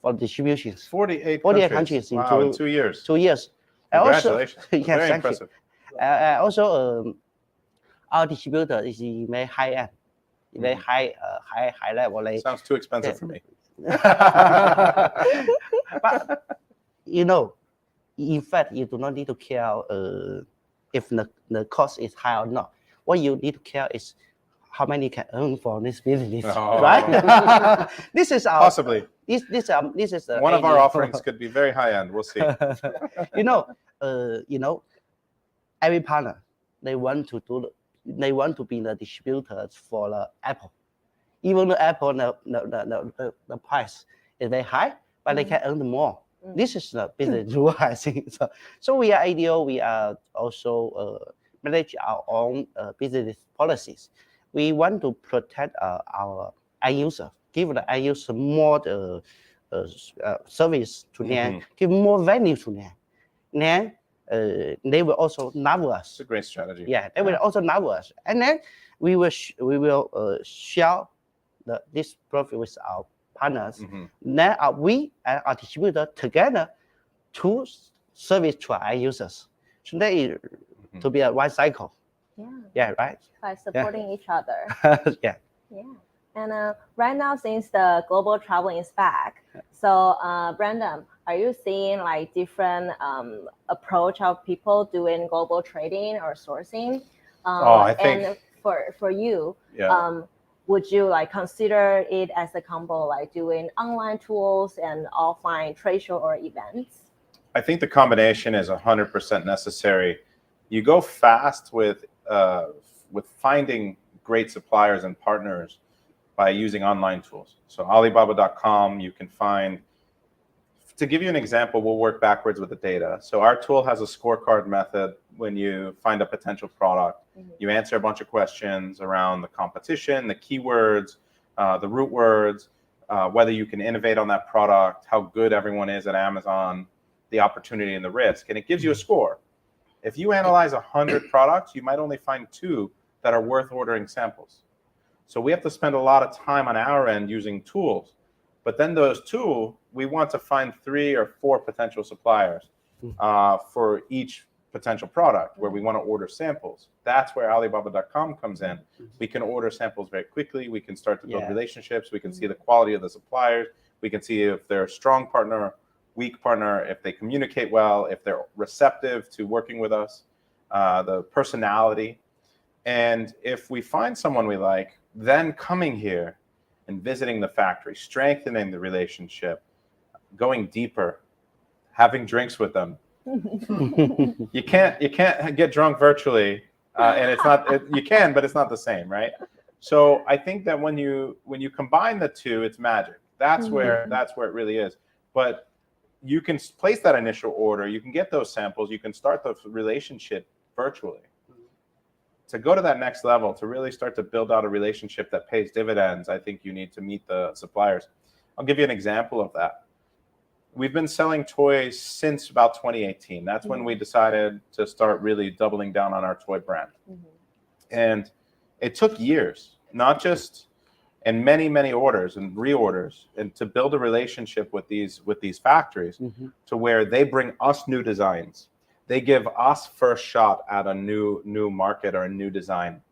for distributions. 48 countries in 2 years. 2 years. Congratulations. Yes, very impressive. Also, our distributor is very high end. very high level. Like, Sounds too expensive for me. but in fact, you do not need to care if the cost is high or not. What you need to care is how many you can earn for this business, right? This is our Possibly. This is One of our offerings could be very high end. We'll see. Every partner they want to be the distributors for the Apple. Even the Apple the price is very high, but they can earn more. This is the business rule, I think. So we are ideal. We are also manage our own business policies. We want to protect our end user, give the end user more service to them, give more value to them. Then they will also love us. It's a great strategy. Yeah, they will also love us, and then we will share this profit with our partners. Then we and our distributor together to service to our end users. So that is to be a one cycle. Yeah, right. By supporting each other. Yeah. And right now, since the global traveling is back, so Brandon, are you seeing like different approach of people doing global trading or sourcing? I think. And for you, would you like consider it as a combo, like doing online tools and offline trade show or events? I think the combination is 100% necessary. You go fast with finding great suppliers and partners by using online tools. So Alibaba.com, you can find. To give you an example, we'll work backwards with the data. So our tool has a scorecard method. When you find a potential product, you answer a bunch of questions around the competition, the keywords, the root words, whether you can innovate on that product, how good everyone is at Amazon, the opportunity and the risk, and it gives you a score. If you analyze 100 products, you might only find 2 that are worth ordering samples. So we have to spend a lot of time on our end using tools. But then those 2, we want to find 3 or 4 potential suppliers for each potential product where we want to order samples. That's where Alibaba.com comes in. We can order samples very quickly. We can start to build relationships. We can see the quality of the suppliers. We can see if they're a strong partner, weak partner, if they communicate well, if they're receptive to working with us, the personality. And if we find someone we like, then coming here and visiting the factory, strengthening the relationship, going deeper, having drinks with them. You can't get drunk virtually, and it's not. You can, but it's not the same, right? So I think that when you combine the 2, it's magic. That's where it really is. But you can place that initial order. You can get those samples. You can start the relationship virtually. To go to that next level, to really start to build out a relationship that pays dividends, I think you need to meet the suppliers. I'll give you an example of that. We've been selling toys since about 2018. That's when we decided to start really doubling down on our toy brand. And it took years, not just and many orders and reorders, and to build a relationship with these factories to where they bring us new designs. They give us first shot at a new market or a new design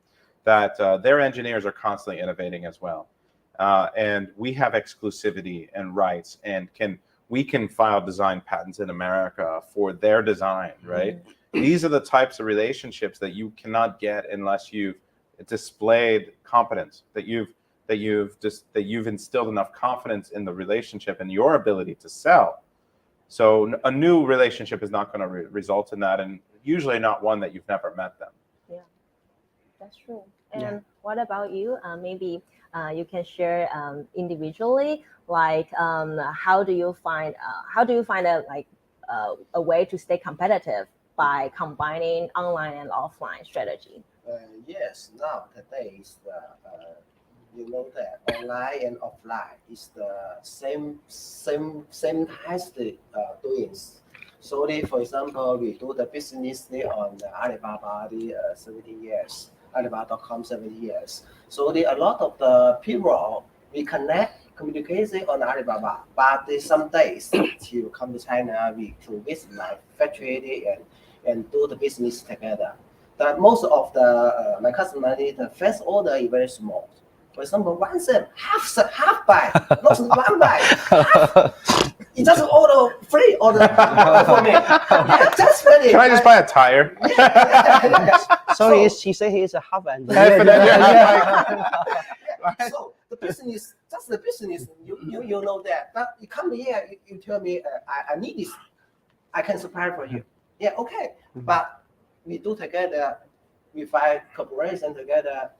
that their engineers are constantly innovating as well. And we have exclusivity and rights, and we can file design patents in America for their design, right? These are the types of relationships that you cannot get unless you've displayed competence, that you've instilled enough confidence in the relationship and your ability to sell. So a new relationship is not going to result in that, and usually not one that you've never met them. Yeah, that's true. And what about you? Maybe you can share individually, like how do you find a way to stay competitive by combining online and offline strategy? Yes, nowadays you know that online and offline is the same as the doings. So for example, we do the business on the Alibaba 17 years, Alibaba.com 7 years. So a lot of the people we communication on Alibaba, but some days to come to China, we to visit my factory and do the business together. That most of the my customer, the first order is very small. For example, one cent, half buy, not one buy, half. It just order free order for me. Yeah, just ready. Can I just buy a tire? So he said he is a half and So the business, just the business, you know that. But you come here, you tell me, I need this, I can supply for you. Yeah, okay. But we do together, we find cooperation together.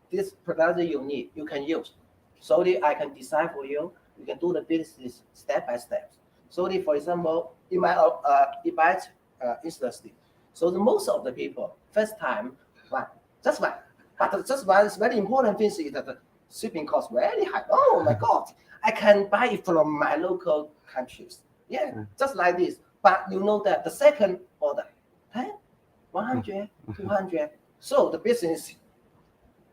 This product you need, you can use. So that I can design for you. We can do the business step by step. So that, for example, in my industry, so the most of the people first time just one. But just one is very important thing is that the shipping cost very high. Oh my God, I can buy it from my local countries. Yeah, just like this. But you know that the second order, 10, 100, 200. So the business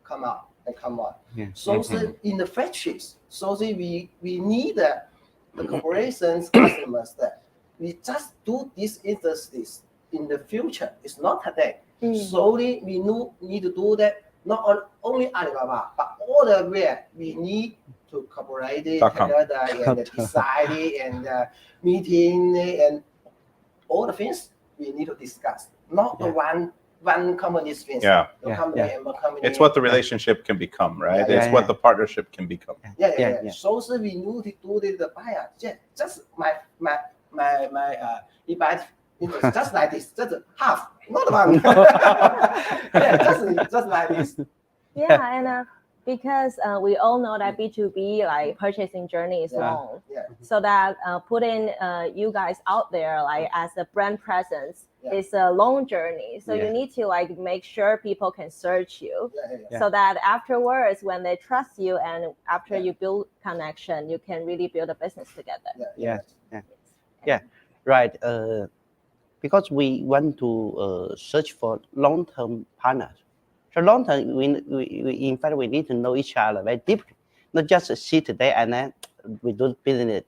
come out and come on. Yeah. So in the factories, so we need the corporations, customers that we just do these industries in the future. It's not today. Slowly we need to do that. Not only Alibaba, but all the where we need to cooperate together and decide and meeting and all the things we need to discuss. Not the one company's things. It's what the relationship can become, right? It's what the partnership can become. So we need to do the buyer. Just my just like this, just half, not one. just like this. Yeah, and because we all know that B2B like purchasing journey is long, so that putting you guys out there like as a brand presence is a long journey. So you need to like make sure people can search you, so that afterwards when they trust you and after you build connection, you can really build a business together. Right. Because we want to search for long-term partners. So long-term, we in fact we need to know each other very deeply, not just see today and then we do business.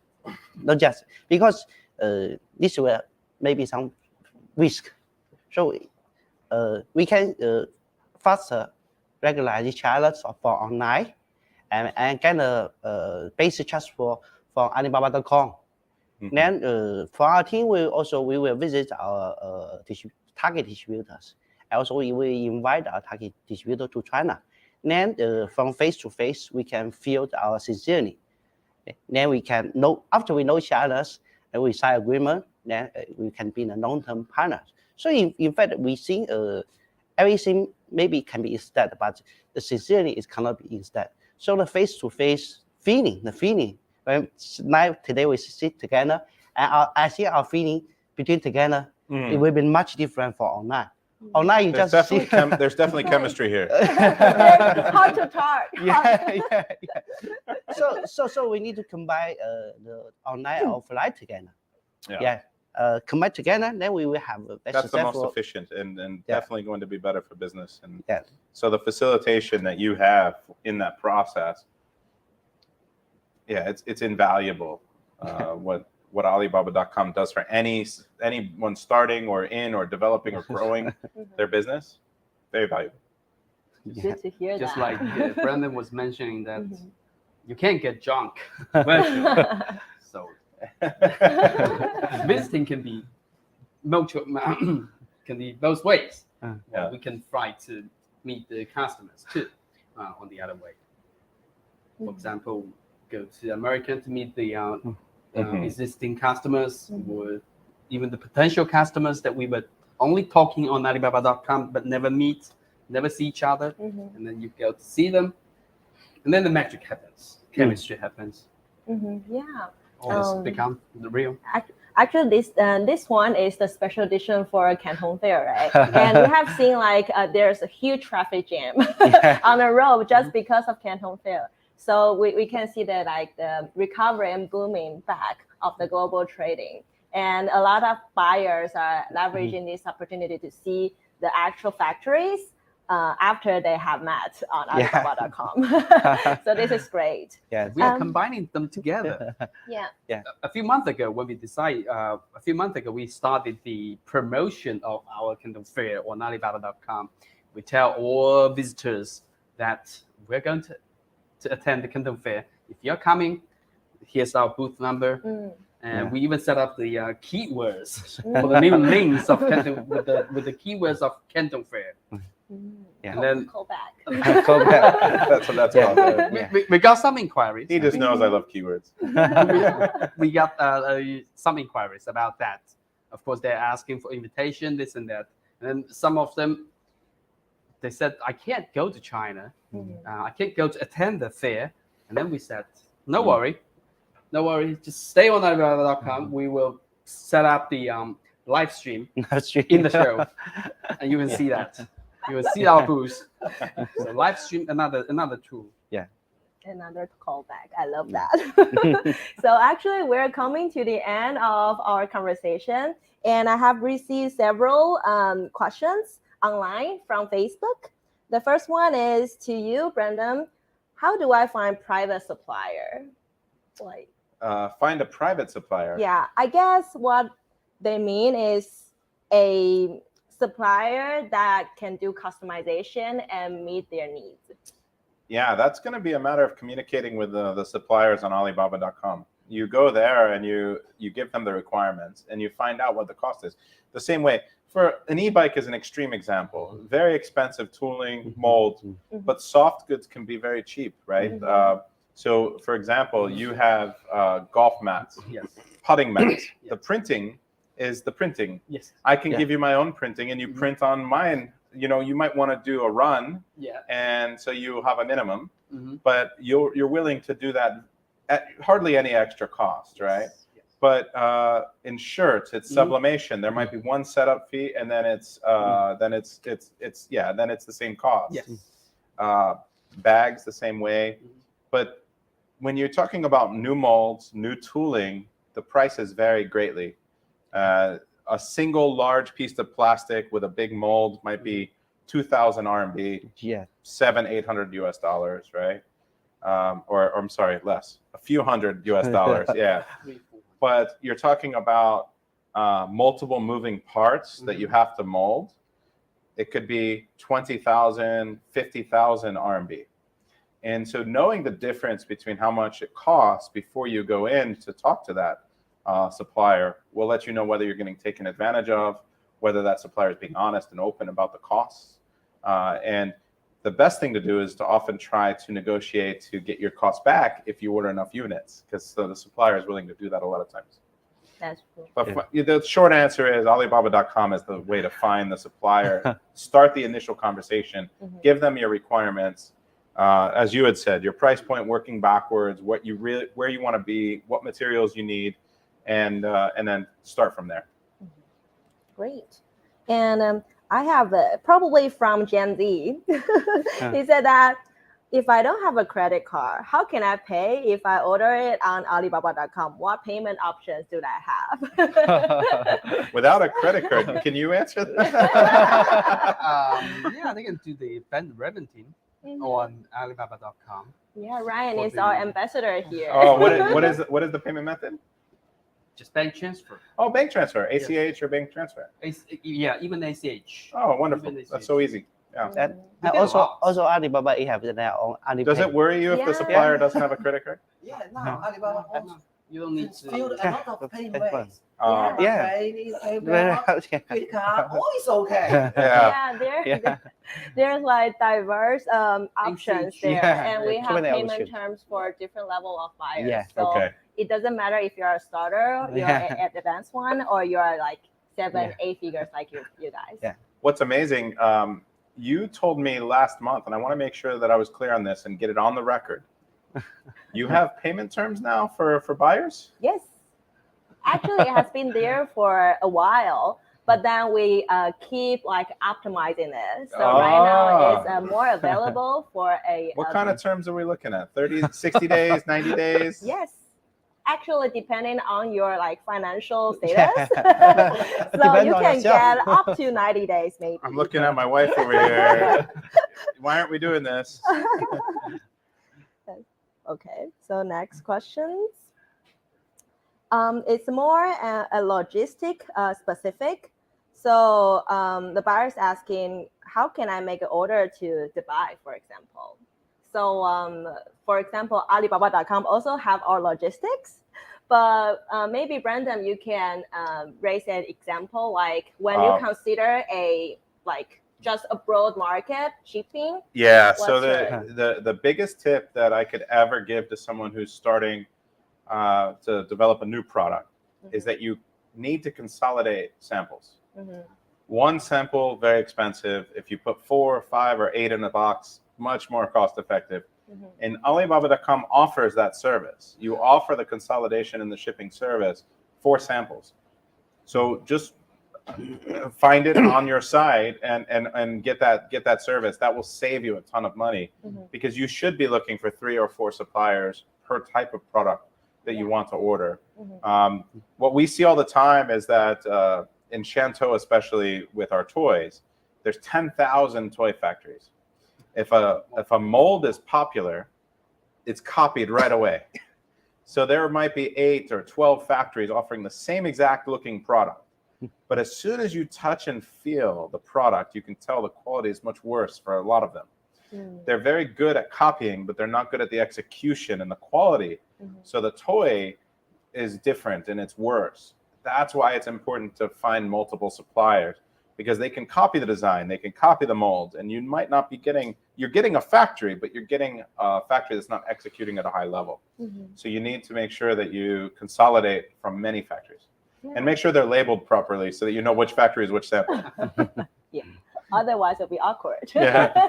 Not just because this will maybe some risk. So we can faster regularize each other for online and kind of basic trust for Alibaba.com. Then for our team, we will visit our target distributors. Also, we will invite our target distributor to China. Then from face to face, we can feel our sincerity. Then we can know, after we know each other, and we sign agreement, then we can be a long-term partner. So in fact, we think everything maybe can be instead, but the sincerity is cannot be instead. So the face-to-face feeling, when today we sit together, and I think our feeling between together, it will be much different for online. Online, you There's just see. There's definitely chemistry here. Heart to heart. So we need to combine the online and offline together. Combine together, then we will have a that's the most efficient and definitely going to be better for business. And so the facilitation that you have in that process, it's invaluable. What Alibaba.com does for anyone starting or in or developing or growing their business, very valuable. Good to hear Just that. like Brandon was mentioning that you can't get junk. So visiting can be both ways. We can try to meet the customers too on the other way. For example, go to America to meet the existing customers or even the potential customers that we were only talking on Alibaba.com but never see each other. And then you go to see them, and then the magic happens, chemistry happens. All this become the real. Actually, this one is the special edition for Canton Fair, right? And we have seen like there's a huge traffic jam on the road just because of Canton Fair. So we can see that like the recovery and booming back of the global trading. And a lot of buyers are leveraging this opportunity to see the actual factories after they have met on Alibaba.com. So this is great. We are combining them together. A few months ago, when we we started the promotion of our Canton Fair on Alibaba.com. We tell all visitors that we're going to to attend the Canton Fair. If you're coming, here's our booth number. And we even set up the keywords for the new links of Canton with the keywords of Canton Fair. Yeah. And then Call back. That's what that's called. we got some inquiries. He just knows I love keywords. We got some inquiries about that. Of course, they're asking for invitation, this and that. And then some of them, they said, I can't go to China. I can't go to attend the fair. And then we said, no worry, just stay on Alibaba.com. We will set up the live stream in the show, and you can see that. You will see our booth. So live stream, another tool. Another callback. I love that. So actually, we're coming to the end of our conversation, and I have received several questions online from Facebook. The first one is to you, Brendan. How do I find private supplier? Like, find a private supplier. yeah, I guess what they mean is a supplier that can do customization and meet their needs. Yeah, that's going to be a matter of communicating with the suppliers on Alibaba.com. You go there and you give them the requirements and you find out what the cost is. The same way, for an e-bike is an extreme example. Very expensive tooling, mold, but soft goods can be very cheap, right? So, for example, you have golf mats, putting mats. The printing is the printing. Yes. I can give you my own printing and you print on mine. You know, you might want to do a run, and so you have a minimum, but you're willing to do that at hardly any extra cost, right? But in shirts, it's sublimation. There might be one setup fee, and then it's the same cost. Yes. Bags the same way, but when you're talking about new molds, new tooling, the prices vary greatly. A single large piece of plastic with a big mold might be 2,000 RMB, $700-800 US, right? Or I'm sorry, less, a few hundred US dollars, But you're talking about multiple moving parts that you have to mold. It could be 20,000, 50,000 RMB. And so knowing the difference between how much it costs before you go in to talk to that supplier will let you know whether you're getting taken advantage of, whether that supplier is being honest and open about the costs. And the best thing to do is to often try to negotiate to get your costs back if you order enough units, because the supplier is willing to do that a lot of times. That's true. But the short answer is Alibaba.com is the way to find the supplier. Start the initial conversation, give them your requirements. As you had said, your price point, working backwards, where you want to be, what materials you need, and then start from there. Great. And I have probably from Gen Z. He said that if I don't have a credit card, how can I pay if I order it on Alibaba.com? What payment options do I have? Without a credit card, can you answer that? They can do the bank renting on Alibaba.com. Yeah, Ryan is our ambassador here. Oh, what is the payment method? Just bank transfer. Oh, bank transfer, ACH or bank transfer. Even ACH. Oh, wonderful. That's so easy. Yeah. And also Alibaba have their own Alipay. Does it worry you if the supplier doesn't have a credit card? Yeah, no, Alibaba also You don't need to. filled a lot of payment ways. Credit card, it's okay. There's like diverse options there, and we have Too many payment options. terms for different level of buyers. Yeah. So it doesn't matter if you're a starter, you're an advanced one, or you're like 7-8 figures like you guys. Yeah. What's amazing, you told me last month, and I want to make sure that I was clear on this and get it on the record. You have payment terms now for buyers? Yes. Actually, it has been there for a while, but then we keep like optimizing it. So right now it's more available for a. What kind of terms are we looking at? 30, 60 days, 90 days? Yes. Actually, depending on your like financial status, so you can get up to 90 days maybe. I'm looking at my wife over here. Why aren't we doing this? Okay, so next questions. It's more a logistic specific. So the buyer's asking, how can I make an order to Dubai, for example? So, for example, Alibaba.com also have our logistics. But maybe Brandon, you can raise an example, like when you consider just a broad market shipping. Yeah. So What's the biggest tip that I could ever give to someone who's starting to develop a new product is that you need to consolidate samples. One sample, very expensive. If you put 4 or 5 or 8 in a box, much more cost effective. And Alibaba.com offers that service. You offer the consolidation and the shipping service for samples. So just find it on your site and get that service. That will save you a ton of money because you should be looking for 3 or 4 suppliers per type of product that you want to order. What we see all the time is that in Shantou, especially with our toys, there's 10,000 toy factories. If a mold is popular, it's copied right away. So there might be 8 or 12 factories offering the same exact looking product. But as soon as you touch and feel the product, you can tell the quality is much worse for a lot of them. They're very good at copying, but they're not good at the execution and the quality. So the toy is different and it's worse. That's why it's important to find multiple suppliers, because they can copy the design, they can copy the mold, and you might not be you're getting a factory, but you're getting a factory that's not executing at a high level. So you need to make sure that you consolidate from many factories and make sure they're labeled properly so that you know which factory is which sample. Otherwise, it'll be awkward.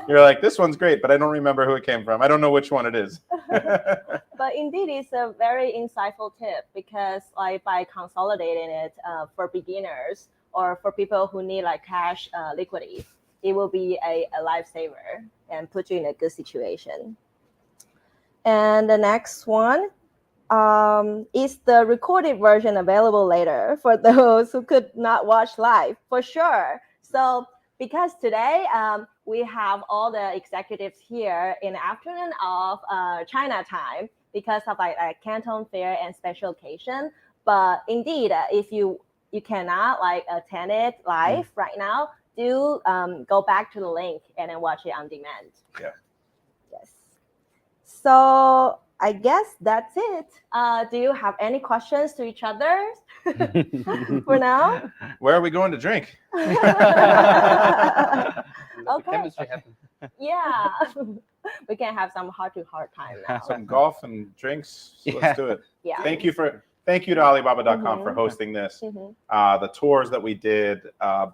You're like, this one's great, but I don't remember who it came from. I don't know which one it is. But indeed, it's a very insightful tip because by consolidating it for beginners or for people who need cash liquidity, it will be a lifesaver and put you in a good situation. And the next one is the recorded version available later for those who could not watch live, for sure. So because today we have all the executives here in the afternoon of China time because of Canton Fair and special occasion. But indeed, if you cannot attend it live right now, do go back to the link and then watch it on demand. Yeah. Yes. So I guess that's it. Do you have any questions to each other for now? Where are we going to drink? Okay. Chemistry happen. Yeah. We can have some heart-to-heart time now. Some golf and drinks. So let's do it. Yeah. Thank you to Alibaba.com for hosting this. The tours that we did,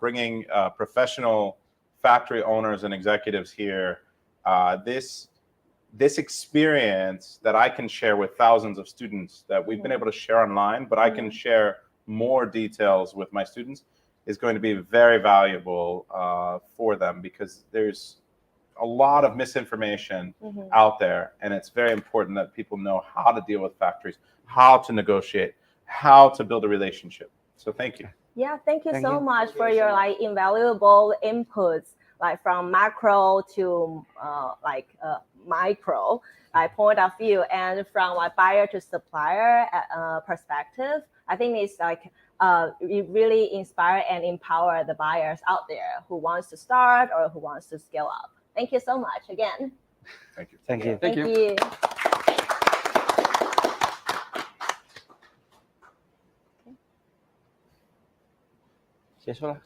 bringing professional factory owners and executives here. This experience that I can share with thousands of students that we've been able to share online, but I can share more details with my students, is going to be very valuable for them because there's a lot of misinformation out there, and it's very important that people know how to deal with factories, how to negotiate, how to build a relationship. So thank you. Yeah, thank you so much for your invaluable inputs, from macro to micro point of view, and from a buyer to supplier perspective. I think it's it really inspire and empower the buyers out there who wants to start or who wants to scale up. Thank you so much again. Thank you. Thank you. Thank you. you.